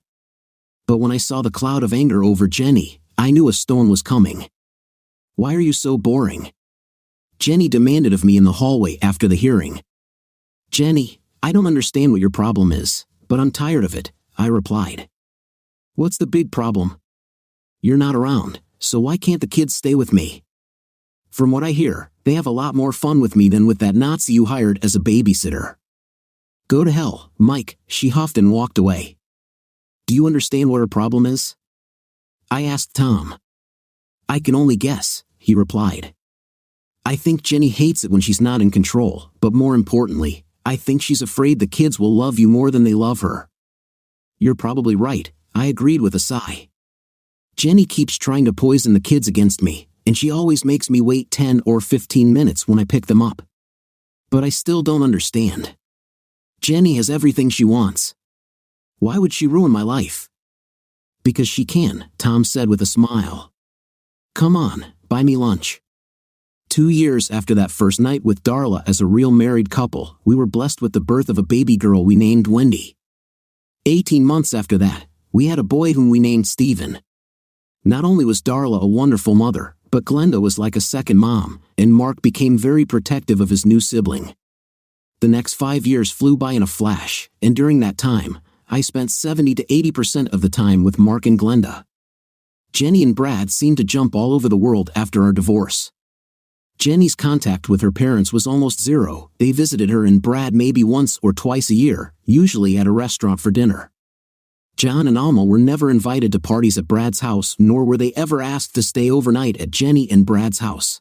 But when I saw the cloud of anger over Jenny, I knew a storm was coming. "Why are you so boring?" Jenny demanded of me in the hallway after the hearing. "Jenny, I don't understand what your problem is, but I'm tired of it," I replied. "What's the big problem?" "You're not around, so why can't the kids stay with me? From what I hear, they have a lot more fun with me than with that Nazi you hired as a babysitter." "Go to hell, Mike," she huffed and walked away. "Do you understand what her problem is?" I asked Tom. "I can only guess," he replied. "I think Jenny hates it when she's not in control, but more importantly, I think she's afraid the kids will love you more than they love her." "You're probably right," I agreed with a sigh. "Jenny keeps trying to poison the kids against me, and she always makes me wait 10 or 15 minutes when I pick them up. But I still don't understand. Jenny has everything she wants. Why would she ruin my life?" "Because she can," Tom said with a smile. "Come on, buy me lunch." 2 years after that first night with Darla as a real married couple, we were blessed with the birth of a baby girl we named Wendy. 18 months after that, we had a boy whom we named Stephen. Not only was Darla a wonderful mother, but Glenda was like a second mom, and Mark became very protective of his new sibling. The next 5 years flew by in a flash, and during that time, I spent 70 to 80% of the time with Mark and Glenda. Jenny and Brad seemed to jump all over the world after our divorce. Jenny's contact with her parents was almost zero. They visited her and Brad maybe once or twice a year, usually at a restaurant for dinner. John and Alma were never invited to parties at Brad's house, nor were they ever asked to stay overnight at Jenny and Brad's house.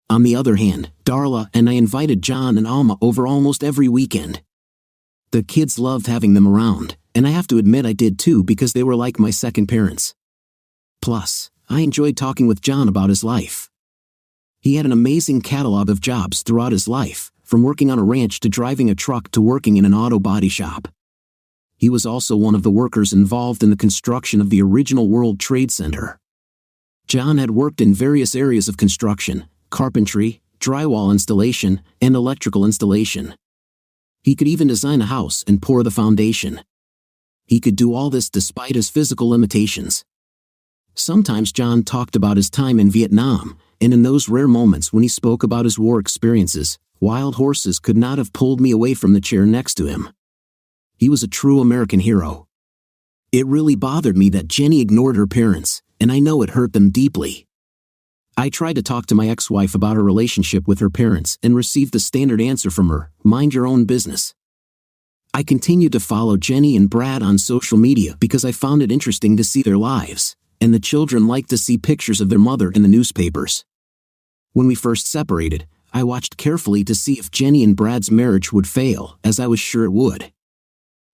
On the other hand, Darla and I invited John and Alma over almost every weekend. The kids loved having them around, and I have to admit I did too because they were like my second parents. Plus, I enjoyed talking with John about his life. He had an amazing catalog of jobs throughout his life, from working on a ranch to driving a truck to working in an auto body shop. He was also one of the workers involved in the construction of the original World Trade Center. John had worked in various areas of construction: carpentry, drywall installation, and electrical installation. He could even design a house and pour the foundation. He could do all this despite his physical limitations. Sometimes John talked about his time in Vietnam, and in those rare moments when he spoke about his war experiences, wild horses could not have pulled me away from the chair next to him. He was a true American hero. It really bothered me that Jenny ignored her parents, and I know it hurt them deeply. I tried to talk to my ex-wife about her relationship with her parents and received the standard answer from her: "Mind your own business." I continued to follow Jenny and Brad on social media because I found it interesting to see their lives, and the children liked to see pictures of their mother in the newspapers. When we first separated, I watched carefully to see if Jenny and Brad's marriage would fail, as I was sure it would.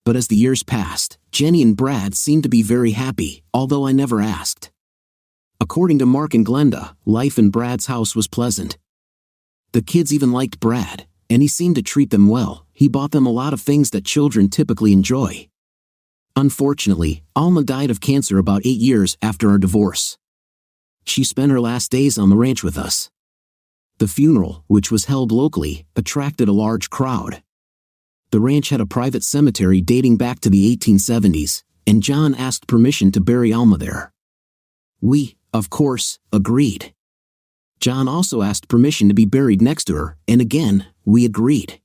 But as the years passed, Jenny and Brad seemed to be very happy, although I never asked. According to Mark and Glenda, life in Brad's house was pleasant. The kids even liked Brad, and he seemed to treat them well. He bought them a lot of things that children typically enjoy. Unfortunately, Alma died of cancer about 8 years after our divorce. She spent her last days on the ranch with us. The funeral, which was held locally, attracted a large crowd. The ranch had a private cemetery dating back to the 1870s, and John asked permission to bury Alma there. We, of course, agreed. John also asked permission to be buried next to her, and again, we agreed.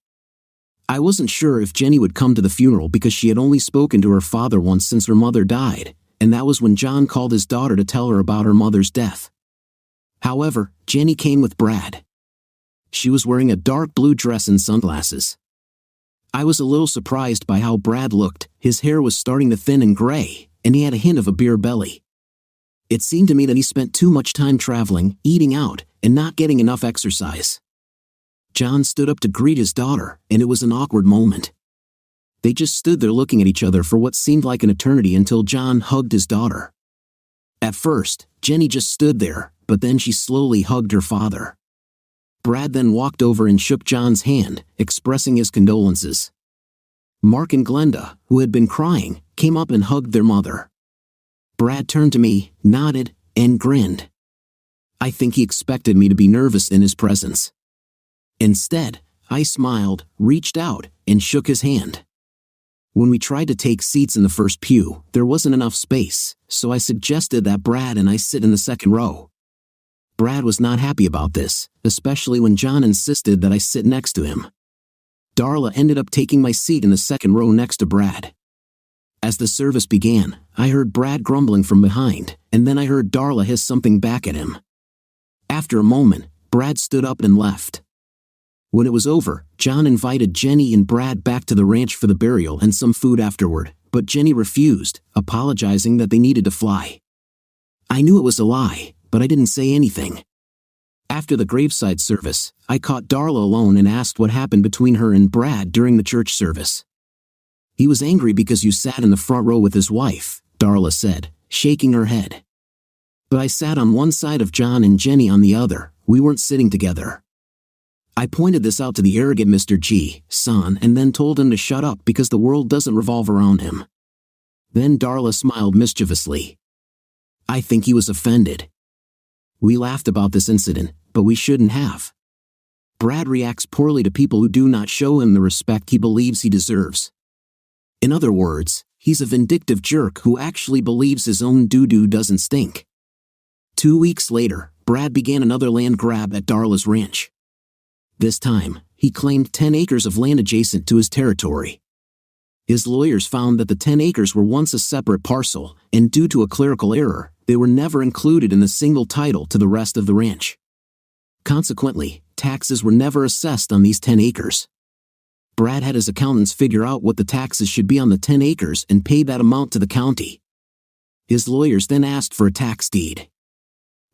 I wasn't sure if Jenny would come to the funeral because she had only spoken to her father once since her mother died, and that was when John called his daughter to tell her about her mother's death. However, Jenny came with Brad. She was wearing a dark blue dress and sunglasses. I was a little surprised by how Brad looked. His hair was starting to thin and gray, and he had a hint of a beer belly. It seemed to me that he spent too much time traveling, eating out, and not getting enough exercise. John stood up to greet his daughter, and it was an awkward moment. They just stood there looking at each other for what seemed like an eternity until John hugged his daughter. At first, Jenny just stood there, but then she slowly hugged her father. Brad then walked over and shook John's hand, expressing his condolences. Mark and Glenda, who had been crying, came up and hugged their mother. Brad turned to me, nodded, and grinned. I think he expected me to be nervous in his presence. Instead, I smiled, reached out, and shook his hand. When we tried to take seats in the first pew, there wasn't enough space, so I suggested that Brad and I sit in the second row. Brad was not happy about this, especially when John insisted that I sit next to him. Darla ended up taking my seat in the second row next to Brad. As the service began, I heard Brad grumbling from behind, and then I heard Darla hiss something back at him. After a moment, Brad stood up and left. When it was over, John invited Jenny and Brad back to the ranch for the burial and some food afterward, but Jenny refused, apologizing that they needed to fly. I knew it was a lie, but I didn't say anything. After the graveside service, I caught Darla alone and asked what happened between her and Brad during the church service. He was angry because you sat in the front row with his wife, Darla said, shaking her head. But I sat on one side of John and Jenny on the other. We weren't sitting together. I pointed this out to the arrogant Mr. G. Son and then told him to shut up because the world doesn't revolve around him. Then Darla smiled mischievously. I think he was offended. We laughed about this incident, but we shouldn't have. Brad reacts poorly to people who do not show him the respect he believes he deserves. In other words, he's a vindictive jerk who actually believes his own doo-doo doesn't stink. 2 weeks later, Brad began another land grab at Darla's ranch. This time, he claimed 10 acres of land adjacent to his territory. His lawyers found that the 10 acres were once a separate parcel, and due to a clerical error, they were never included in the single title to the rest of the ranch. Consequently, taxes were never assessed on these 10 acres. Brad had his accountants figure out what the taxes should be on the 10 acres and pay that amount to the county. His lawyers then asked for a tax deed.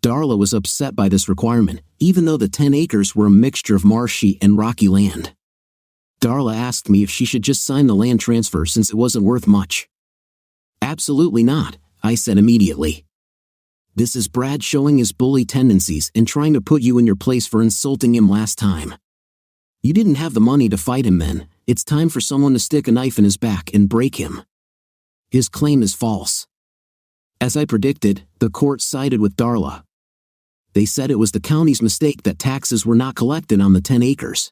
Darla was upset by this requirement, even though the 10 acres were a mixture of marshy and rocky land. Darla asked me if she should just sign the land transfer since it wasn't worth much. Absolutely not, I said immediately. This is Brad showing his bully tendencies and trying to put you in your place for insulting him last time. You didn't have the money to fight him then. It's time for someone to stick a knife in his back and break him. His claim is false. As I predicted, the court sided with Darla. They said it was the county's mistake that taxes were not collected on the 10 acres.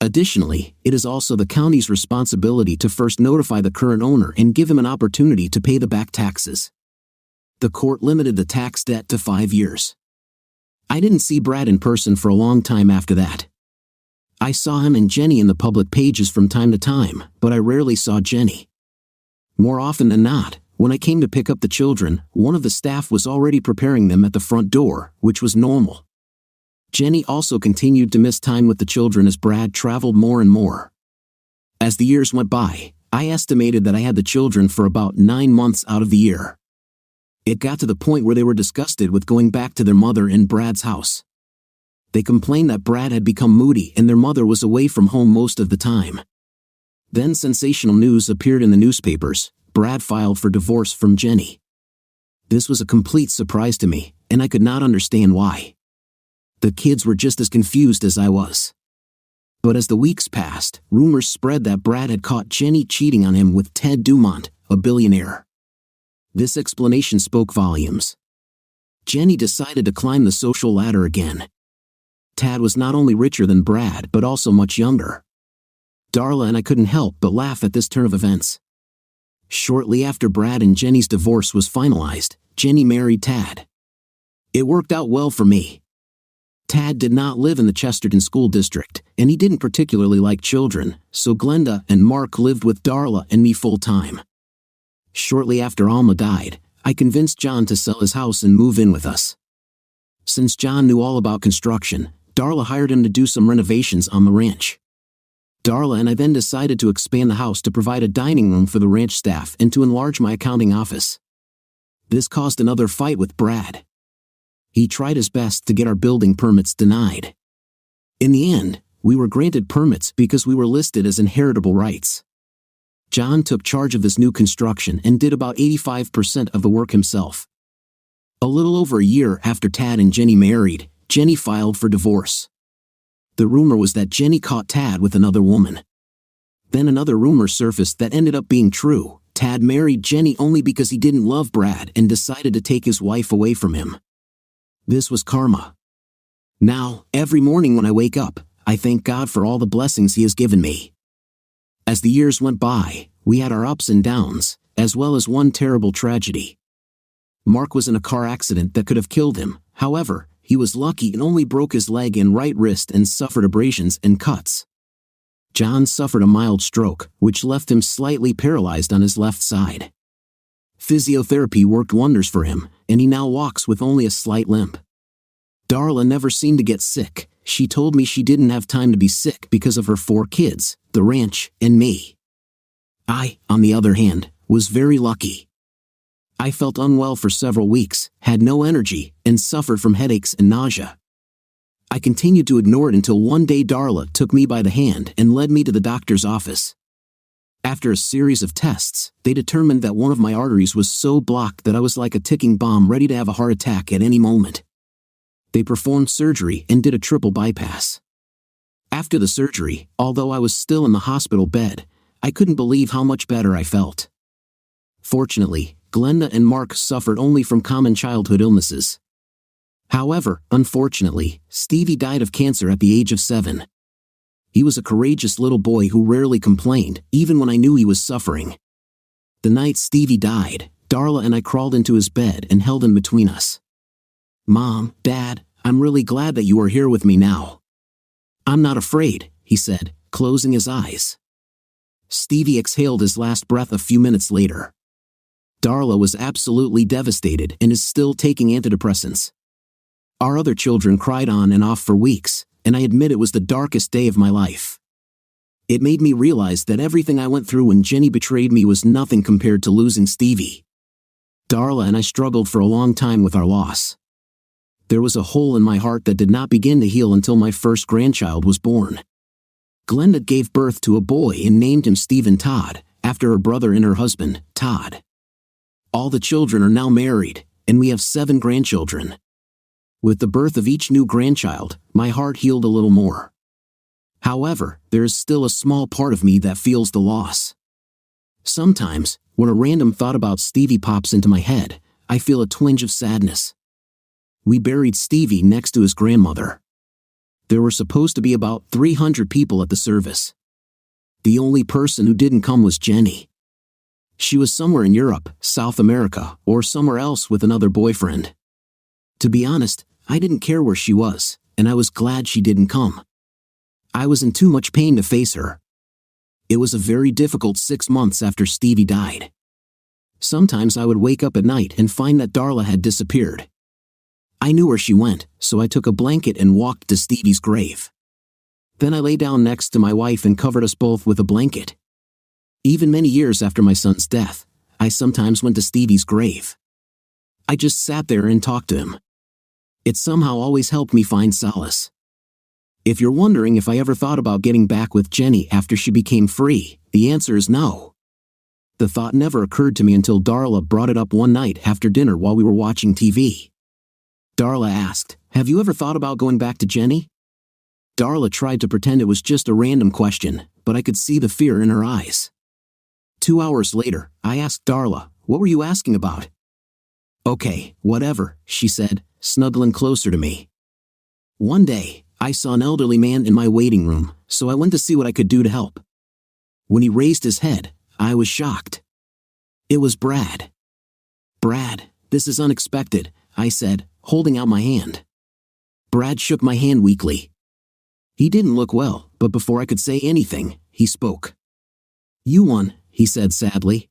Additionally, it is also the county's responsibility to first notify the current owner and give him an opportunity to pay the back taxes. The court limited the tax debt to 5 years. I didn't see Brad in person for a long time after that. I saw him and Jenny in the public pages from time to time, but I rarely saw Jenny. More often than not, when I came to pick up the children, one of the staff was already preparing them at the front door, which was normal. Jenny also continued to miss time with the children as Brad traveled more and more. As the years went by, I estimated that I had the children for about 9 months out of the year. It got to the point where they were disgusted with going back to their mother in Brad's house. They complained that Brad had become moody and their mother was away from home most of the time. Then sensational news appeared in the newspapers. Brad filed for divorce from Jenny. This was a complete surprise to me, and I could not understand why. The kids were just as confused as I was. But as the weeks passed, rumors spread that Brad had caught Jenny cheating on him with Ted Dumont, a billionaire. This explanation spoke volumes. Jenny decided to climb the social ladder again. Tad was not only richer than Brad but also much younger. Darla and I couldn't help but laugh at this turn of events. Shortly after Brad and Jenny's divorce was finalized, Jenny married Tad. It worked out well for me. Tad did not live in the Chesterton School District, and he didn't particularly like children, so Glenda and Mark lived with Darla and me full-time. Shortly after Alma died, I convinced John to sell his house and move in with us. Since John knew all about construction, Darla hired him to do some renovations on the ranch. Darla and I then decided to expand the house to provide a dining room for the ranch staff and to enlarge my accounting office. This caused another fight with Brad. He tried his best to get our building permits denied. In the end, we were granted permits because we were listed as inheritable rights. John took charge of this new construction and did about 85% of the work himself. A little over a year after Tad and Jenny married, Jenny filed for divorce. The rumor was that Jenny caught Tad with another woman. Then another rumor surfaced that ended up being true. Tad married Jenny only because he didn't love Brad and decided to take his wife away from him. This was karma. Now, every morning when I wake up, I thank God for all the blessings He has given me. As the years went by, we had our ups and downs, as well as one terrible tragedy. Mark was in a car accident that could have killed him. However, he was lucky and only broke his leg and right wrist and suffered abrasions and cuts. John suffered a mild stroke, which left him slightly paralyzed on his left side. Physiotherapy worked wonders for him, and he now walks with only a slight limp. Darla never seemed to get sick. She told me she didn't have time to be sick because of her 4 kids, the ranch, and me. I, on the other hand, was very lucky. I felt unwell for several weeks, had no energy, and suffered from headaches and nausea. I continued to ignore it until one day Darla took me by the hand and led me to the doctor's office. After a series of tests, they determined that one of my arteries was so blocked that I was like a ticking bomb ready to have a heart attack at any moment. They performed surgery and did a triple bypass. After the surgery, although I was still in the hospital bed, I couldn't believe how much better I felt. Fortunately, Glenda and Mark suffered only from common childhood illnesses. However, unfortunately, Stevie died of cancer at the age of 7. He was a courageous little boy who rarely complained, even when I knew he was suffering. The night Stevie died, Darla and I crawled into his bed and held him between us. "Mom, Dad, I'm really glad that you are here with me now." "I'm not afraid," he said, closing his eyes. Stevie exhaled his last breath a few minutes later. Darla was absolutely devastated and is still taking antidepressants. Our other children cried on and off for weeks, and I admit it was the darkest day of my life. It made me realize that everything I went through when Jenny betrayed me was nothing compared to losing Stevie. Darla and I struggled for a long time with our loss. There was a hole in my heart that did not begin to heal until my first grandchild was born. Glenda gave birth to a boy and named him Stephen Todd, after her brother and her husband, Todd. All the children are now married, and we have 7 grandchildren. With the birth of each new grandchild, my heart healed a little more. However, there is still a small part of me that feels the loss. Sometimes, when a random thought about Stevie pops into my head, I feel a twinge of sadness. We buried Stevie next to his grandmother. There were supposed to be about 300 people at the service. The only person who didn't come was Jenny. She was somewhere in Europe, South America, or somewhere else with another boyfriend. To be honest, I didn't care where she was, and I was glad she didn't come. I was in too much pain to face her. It was a very difficult 6 months after Stevie died. Sometimes I would wake up at night and find that Darla had disappeared. I knew where she went, so I took a blanket and walked to Stevie's grave. Then I lay down next to my wife and covered us both with a blanket. Even many years after my son's death, I sometimes went to Stevie's grave. I just sat there and talked to him. It somehow always helped me find solace. If you're wondering if I ever thought about getting back with Jenny after she became free, the answer is no. The thought never occurred to me until Darla brought it up one night after dinner while we were watching TV. Darla asked, "Have you ever thought about going back to Jenny?" Darla tried to pretend it was just a random question, but I could see the fear in her eyes. 2 hours later, I asked Darla, "What were you asking about?" "Okay, whatever," she said, snuggling closer to me. One day, I saw an elderly man in my waiting room, so I went to see what I could do to help. When he raised his head, I was shocked. It was Brad. "Brad, this is unexpected," I said, holding out my hand. Brad shook my hand weakly. He didn't look well, but before I could say anything, he spoke. "You won," he said sadly.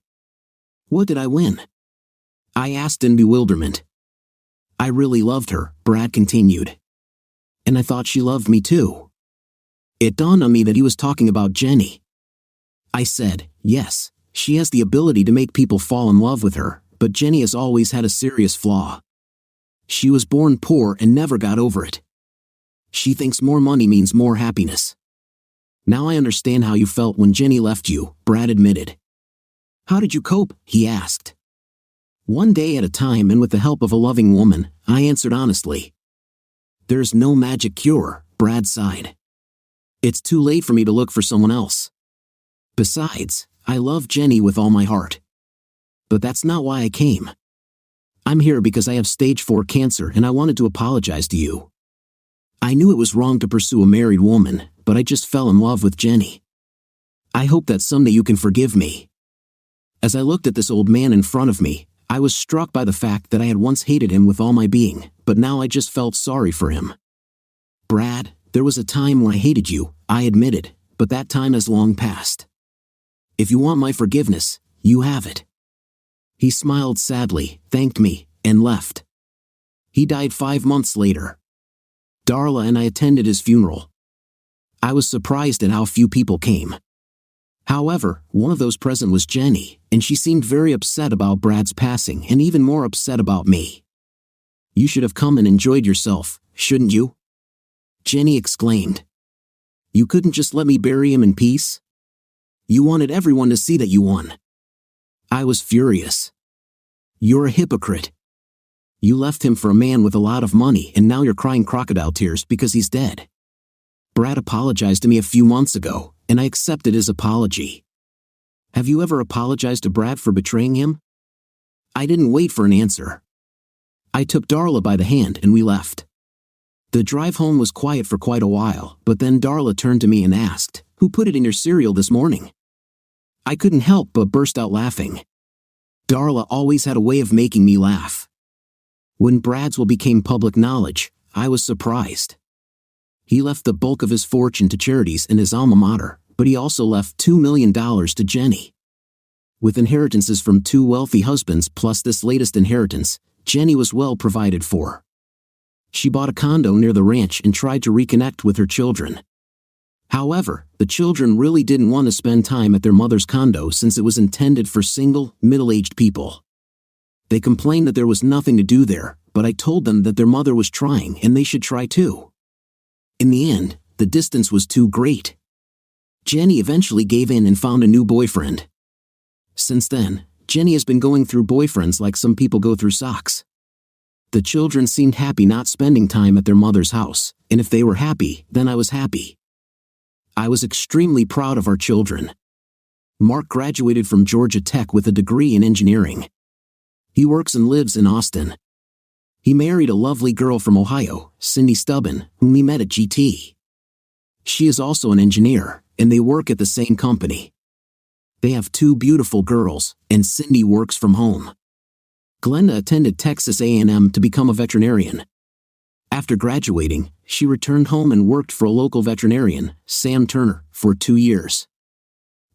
"What did I win?" I asked in bewilderment. "I really loved her," Brad continued. "And I thought she loved me too." It dawned on me that he was talking about Jenny. I said, "Yes, she has the ability to make people fall in love with her, but Jenny has always had a serious flaw. She was born poor and never got over it. She thinks more money means more happiness." "Now I understand how you felt when Jenny left you," Brad admitted. "How did you cope?" he asked. "One day at a time and with the help of a loving woman," I answered honestly. "There's no magic cure," Brad sighed. "It's too late for me to look for someone else. Besides, I love Jenny with all my heart. But that's not why I came. I'm here because I have stage 4 cancer and I wanted to apologize to you. I knew it was wrong to pursue a married woman, but I just fell in love with Jenny. I hope that someday you can forgive me." As I looked at this old man in front of me, I was struck by the fact that I had once hated him with all my being, but now I just felt sorry for him. "Brad, there was a time when I hated you," I admitted, "but that time has long passed. If you want my forgiveness, you have it." He smiled sadly, thanked me, and left. He died 5 months later. Darla and I attended his funeral. I was surprised at how few people came. However, one of those present was Jenny, and she seemed very upset about Brad's passing and even more upset about me. "You should have come and enjoyed yourself, shouldn't you?" Jenny exclaimed. "You couldn't just let me bury him in peace? You wanted everyone to see that you won." I was furious. "You're a hypocrite. You left him for a man with a lot of money and now you're crying crocodile tears because he's dead. Brad apologized to me a few months ago, and I accepted his apology. Have you ever apologized to Brad for betraying him?" I didn't wait for an answer. I took Darla by the hand and we left. The drive home was quiet for quite a while, but then Darla turned to me and asked, "Who put it in your cereal this morning?" I couldn't help but burst out laughing. Darla always had a way of making me laugh. When Brad's will became public knowledge, I was surprised. He left the bulk of his fortune to charities in his alma mater, but he also left $2 million to Jenny. With inheritances from 2 wealthy husbands plus this latest inheritance, Jenny was well provided for. She bought a condo near the ranch and tried to reconnect with her children. However, the children really didn't want to spend time at their mother's condo since it was intended for single, middle-aged people. They complained that there was nothing to do there, but I told them that their mother was trying and they should try too. In the end, the distance was too great. Jenny eventually gave in and found a new boyfriend. Since then, Jenny has been going through boyfriends like some people go through socks. The children seemed happy not spending time at their mother's house, and if they were happy, then I was happy. I was extremely proud of our children. Mark graduated from Georgia Tech with a degree in engineering. He works and lives in Austin. He married a lovely girl from Ohio, Cindy Stubben, whom he met at GT. She is also an engineer, and they work at the same company. They have 2 beautiful girls, and Cindy works from home. Glenda attended Texas A&M to become a veterinarian. After graduating, she returned home and worked for a local veterinarian, Sam Turner, for 2 years.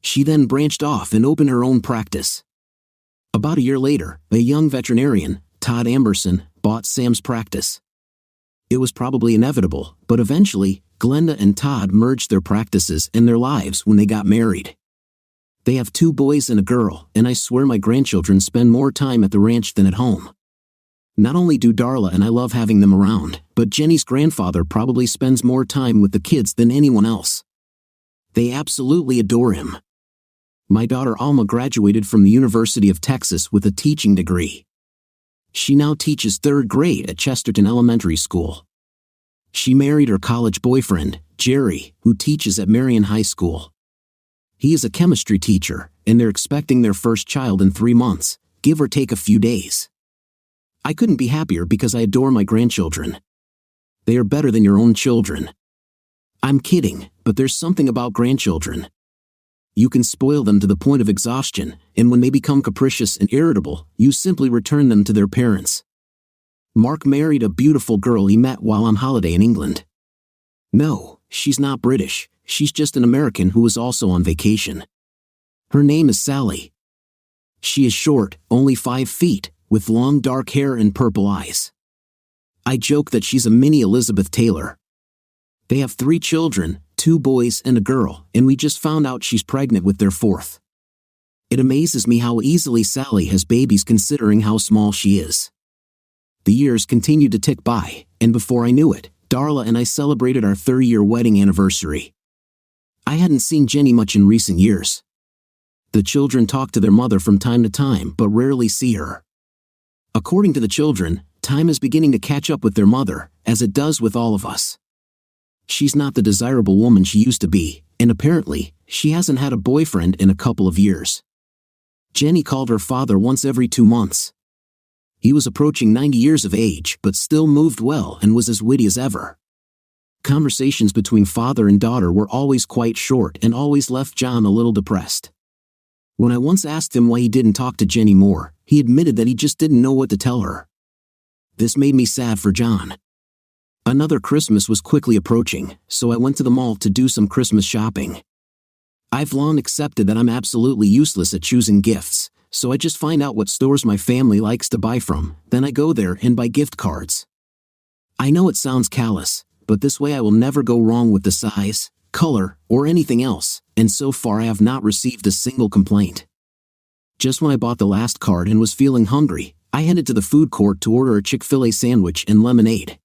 She then branched off and opened her own practice. About a year later, a young veterinarian, Todd Amberson, bought Sam's practice. It was probably inevitable, but eventually, Glenda and Todd merged their practices and their lives when they got married. They have 2 boys and a girl, and I swear my grandchildren spend more time at the ranch than at home. Not only do Darla and I love having them around, but Jenny's grandfather probably spends more time with the kids than anyone else. They absolutely adore him. My daughter Alma graduated from the University of Texas with a teaching degree. She now teaches 3rd grade at Chesterton Elementary School. She married her college boyfriend, Jerry, who teaches at Marion High School. He is a chemistry teacher, and they're expecting their first child in 3 months, give or take a few days. I couldn't be happier because I adore my grandchildren. They are better than your own children. I'm kidding, but there's something about grandchildren. You can spoil them to the point of exhaustion, and when they become capricious and irritable, you simply return them to their parents. Mark married a beautiful girl he met while on holiday in England. No, she's not British, she's just an American who was also on vacation. Her name is Sally. She is short, only 5 feet, with long dark hair and purple eyes. I joke that she's a mini Elizabeth Taylor. They have 3 children, 2 boys and a girl, and we just found out she's pregnant with their 4th. It amazes me how easily Sally has babies considering how small she is. The years continued to tick by, and before I knew it, Darla and I celebrated our 30-year wedding anniversary. I hadn't seen Jenny much in recent years. The children talk to their mother from time to time but rarely see her. According to the children, time is beginning to catch up with their mother, as it does with all of us. She's not the desirable woman she used to be, and apparently, she hasn't had a boyfriend in a couple of years. Jenny called her father once every 2 months. He was approaching 90 years of age but still moved well and was as witty as ever. Conversations between father and daughter were always quite short and always left John a little depressed. When I once asked him why he didn't talk to Jenny more, he admitted that he just didn't know what to tell her. This made me sad for John. Another Christmas was quickly approaching, so I went to the mall to do some Christmas shopping. I've long accepted that I'm absolutely useless at choosing gifts, so I just find out what stores my family likes to buy from, then I go there and buy gift cards. I know it sounds callous, but this way I will never go wrong with the size, color, or anything else, and so far I have not received a single complaint. Just when I bought the last card and was feeling hungry, I headed to the food court to order a Chick-fil-A sandwich and lemonade.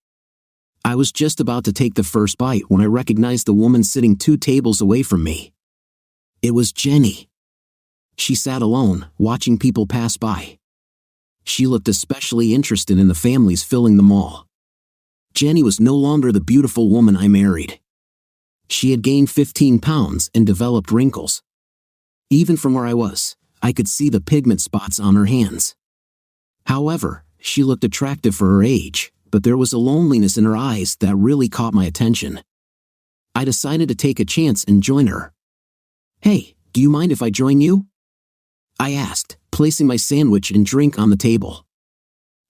I was just about to take the first bite when I recognized the woman sitting 2 tables away from me. It was Jenny. She sat alone, watching people pass by. She looked especially interested in the families filling the mall. Jenny was no longer the beautiful woman I married. She had gained 15 pounds and developed wrinkles. Even from where I was, I could see the pigment spots on her hands. However, she looked attractive for her age, but there was a loneliness in her eyes that really caught my attention. I decided to take a chance and join her. "Hey, do you mind if I join you?" I asked, placing my sandwich and drink on the table.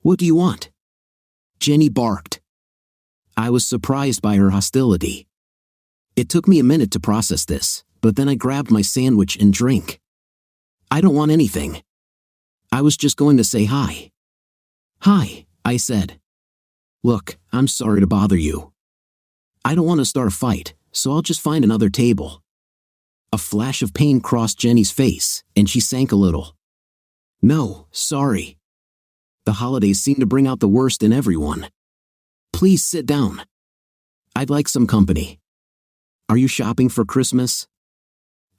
"What do you want?" Jenny barked. I was surprised by her hostility. It took me a minute to process this, but then I grabbed my sandwich and drink. "I don't want anything. I was just going to say hi." "Hi," I said. "Look, I'm sorry to bother you. I don't want to start a fight, so I'll just find another table." A flash of pain crossed Jenny's face, and she sank a little. "No, sorry. The holidays seem to bring out the worst in everyone. Please sit down. I'd like some company." "Are you shopping for Christmas?"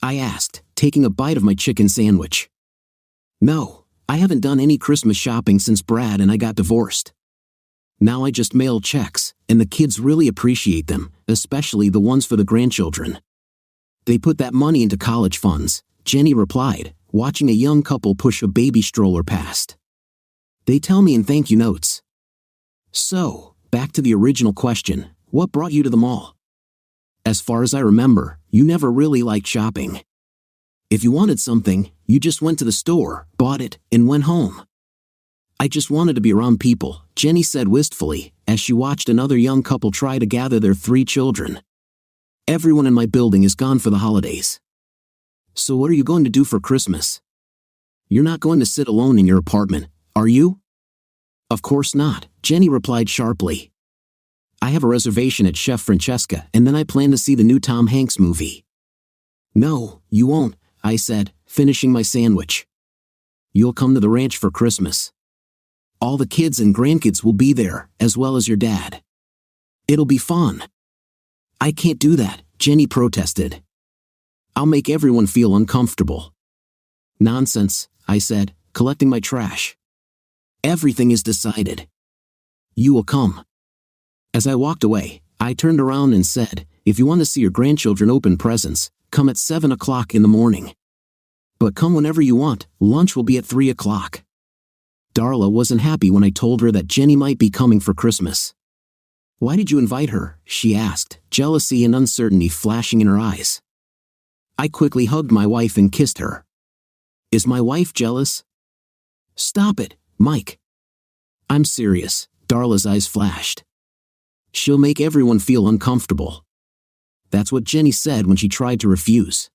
I asked, taking a bite of my chicken sandwich. "No, I haven't done any Christmas shopping since Brad and I got divorced. Now I just mail checks, and the kids really appreciate them, especially the ones for the grandchildren. They put that money into college funds," Jenny replied, watching a young couple push a baby stroller past. "They tell me in thank you notes." "So, back to the original question, what brought you to the mall? As far as I remember, you never really liked shopping. If you wanted something, you just went to the store, bought it, and went home." "I just wanted to be around people," Jenny said wistfully, as she watched another young couple try to gather their 3 children. "Everyone in my building is gone for the holidays. So what are you going to do for Christmas? You're not going to sit alone in your apartment, are you?" "Of course not," Jenny replied sharply. "I have a reservation at Chef Francesca, and then I plan to see the new Tom Hanks movie." "No, you won't," I said, finishing my sandwich. "You'll come to the ranch for Christmas. All the kids and grandkids will be there, as well as your dad. It'll be fun." "I can't do that," Jenny protested. "I'll make everyone feel uncomfortable." "Nonsense," I said, collecting my trash. "Everything is decided. You will come." As I walked away, I turned around and said, "If you want to see your grandchildren open presents, come at 7 o'clock in the morning. But come whenever you want, lunch will be at 3 o'clock. Darla wasn't happy when I told her that Jenny might be coming for Christmas. "Why did you invite her?" she asked, jealousy and uncertainty flashing in her eyes. I quickly hugged my wife and kissed her. "Is my wife jealous?" "Stop it, Mike." "I'm serious," Darla's eyes flashed. "She'll make everyone feel uncomfortable." That's what Jenny said when she tried to refuse.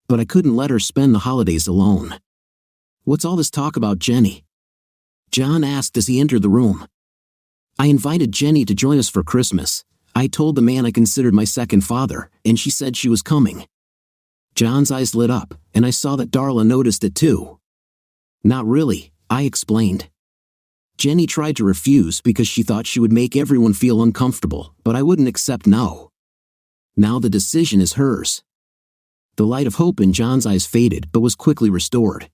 But I couldn't let her spend the holidays alone. "What's all this talk about, Jenny?" John asked as he entered the room. "I invited Jenny to join us for Christmas. I told the man I considered my second father, and she said she was coming." John's eyes lit up, and I saw that Darla noticed it too. "Not really," I explained. "Jenny tried to refuse because she thought she would make everyone feel uncomfortable, but I wouldn't accept no. Now the decision is hers." The light of hope in John's eyes faded but was quickly restored.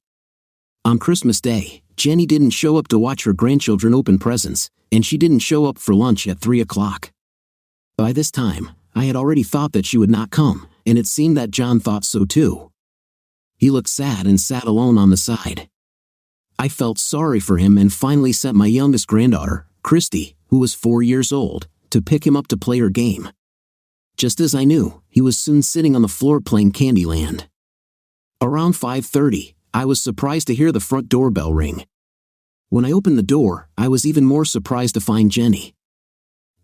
On Christmas Day, Jenny didn't show up to watch her grandchildren open presents, and she didn't show up for lunch at 3 o'clock. By this time, I had already thought that she would not come, and it seemed that John thought so too. He looked sad and sat alone on the side. I felt sorry for him and finally sent my youngest granddaughter, Christy, who was 4 years old, to pick him up to play her game. Just as I knew, he was soon sitting on the floor playing Candyland. Around 5:30, I was surprised to hear the front doorbell ring. When I opened the door, I was even more surprised to find Jenny.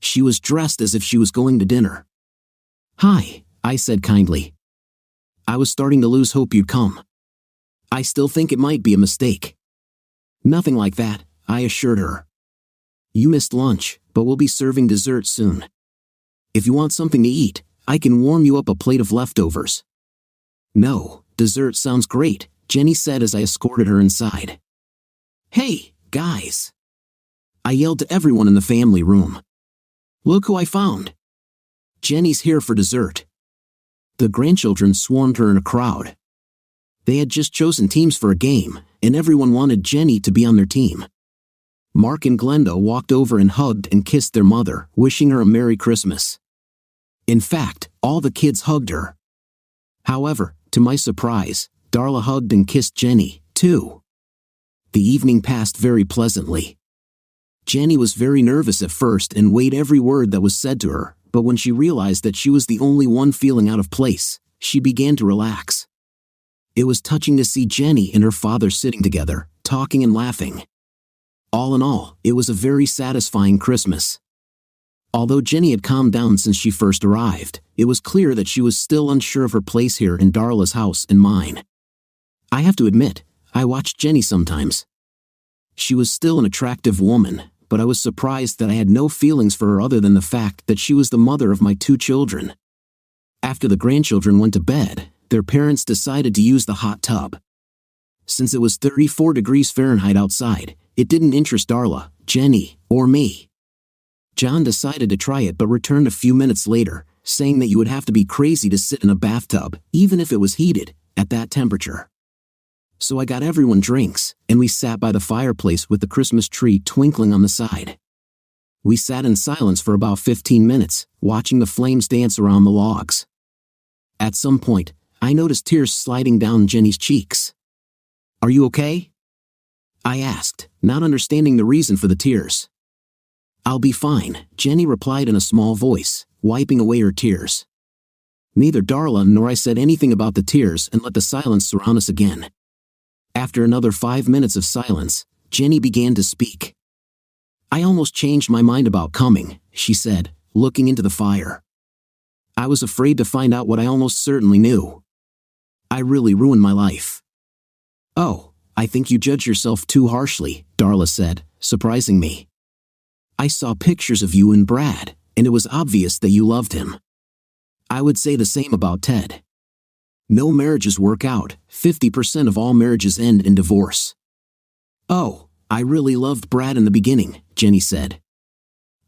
She was dressed as if she was going to dinner. "Hi," I said kindly. "I was starting to lose hope you'd come. I still think it might be a mistake." "Nothing like that," I assured her. "You missed lunch, but we'll be serving dessert soon. If you want something to eat, I can warm you up a plate of leftovers." "No, dessert sounds great," Jenny said as I escorted her inside. "Hey, guys!" I yelled to everyone in the family room. "Look who I found! Jenny's here for dessert." The grandchildren swarmed her in a crowd. They had just chosen teams for a game, and everyone wanted Jenny to be on their team. Mark and Glenda walked over and hugged and kissed their mother, wishing her a Merry Christmas. In fact, all the kids hugged her. However, to my surprise, Darla hugged and kissed Jenny, too. The evening passed very pleasantly. Jenny was very nervous at first and weighed every word that was said to her, but when she realized that she was the only one feeling out of place, she began to relax. It was touching to see Jenny and her father sitting together, talking and laughing. All in all, it was a very satisfying Christmas. Although Jenny had calmed down since she first arrived, it was clear that she was still unsure of her place here in Darla's house and mine. I have to admit, I watched Jenny sometimes. She was still an attractive woman, but I was surprised that I had no feelings for her other than the fact that she was the mother of my 2 children. After the grandchildren went to bed, their parents decided to use the hot tub. Since it was 34 degrees Fahrenheit outside, it didn't interest Darla, Jenny, or me. John decided to try it but returned a few minutes later, saying that you would have to be crazy to sit in a bathtub, even if it was heated, at that temperature. So I got everyone drinks, and we sat by the fireplace with the Christmas tree twinkling on the side. We sat in silence for about 15 minutes, watching the flames dance around the logs. At some point, I noticed tears sliding down Jenny's cheeks. "Are you okay?" I asked, not understanding the reason for the tears. "I'll be fine," Jenny replied in a small voice, wiping away her tears. Neither Darla nor I said anything about the tears and let the silence surround us again. After another 5 minutes of silence, Jenny began to speak. "I almost changed my mind about coming," she said, looking into the fire. "I was afraid to find out what I almost certainly knew. I really ruined my life." "Oh, I think you judge yourself too harshly," Darla said, surprising me. "I saw pictures of you and Brad, and it was obvious that you loved him. I would say the same about Ted. No marriages work out, 50% of all marriages end in divorce." "Oh, I really loved Brad in the beginning," Jenny said.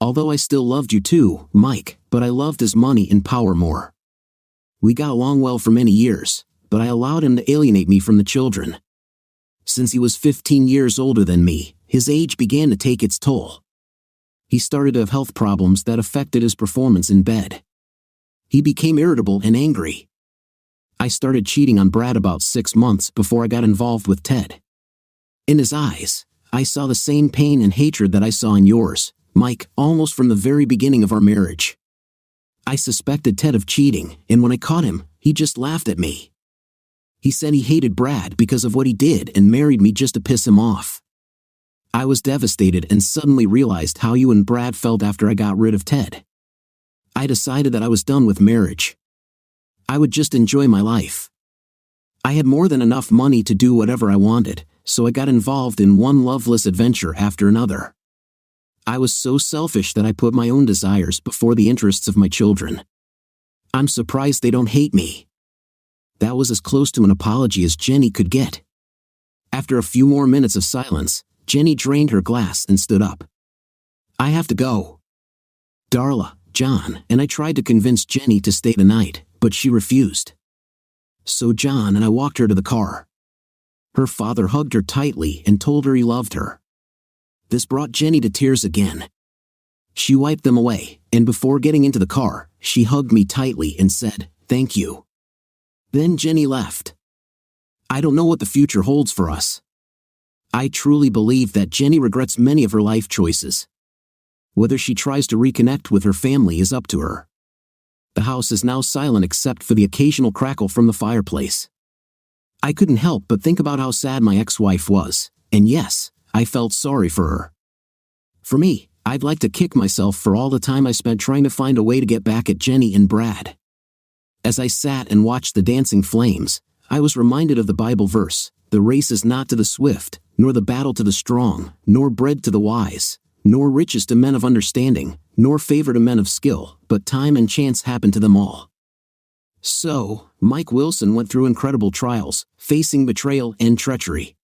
"Although I still loved you too, Mike, but I loved his money and power more. We got along well for many years, but I allowed him to alienate me from the children. Since he was 15 years older than me, his age began to take its toll. He started to have health problems that affected his performance in bed. He became irritable and angry. I started cheating on Brad about 6 months before I got involved with Ted. In his eyes, I saw the same pain and hatred that I saw in yours, Mike, almost from the very beginning of our marriage. I suspected Ted of cheating, and when I caught him, he just laughed at me. He said he hated Brad because of what he did and married me just to piss him off. I was devastated and suddenly realized how you and Brad felt after I got rid of Ted. I decided that I was done with marriage. I would just enjoy my life. I had more than enough money to do whatever I wanted, so I got involved in one loveless adventure after another. I was so selfish that I put my own desires before the interests of my children. I'm surprised they don't hate me." That was as close to an apology as Jenny could get. After a few more minutes of silence, Jenny drained her glass and stood up. "I have to go." Darla, John, and I tried to convince Jenny to stay the night, but she refused. So John and I walked her to the car. Her father hugged her tightly and told her he loved her. This brought Jenny to tears again. She wiped them away, and before getting into the car, she hugged me tightly and said, "Thank you." Then Jenny left. I don't know what the future holds for us. I truly believe that Jenny regrets many of her life choices. Whether she tries to reconnect with her family is up to her. The house is now silent except for the occasional crackle from the fireplace. I couldn't help but think about how sad my ex-wife was, and yes, I felt sorry for her. For me, I'd like to kick myself for all the time I spent trying to find a way to get back at Jenny and Brad. As I sat and watched the dancing flames, I was reminded of the Bible verse, "The race is not to the swift, nor the battle to the strong, nor bread to the wise, nor riches to men of understanding, nor favor to men of skill, but time and chance happen to them all." So, Mike Wilson went through incredible trials, facing betrayal and treachery.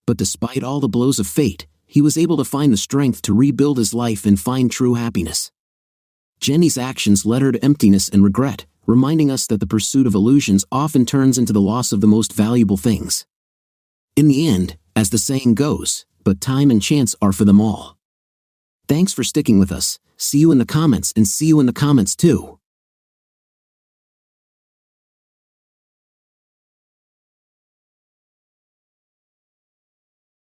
But despite all the blows of fate, he was able to find the strength to rebuild his life and find true happiness. Jenny's actions led her to emptiness and regret, reminding us that the pursuit of illusions often turns into the loss of the most valuable things. In the end, as the saying goes, but time and chance are for them all. Thanks for sticking with us. See you in the comments and see you in the comments too.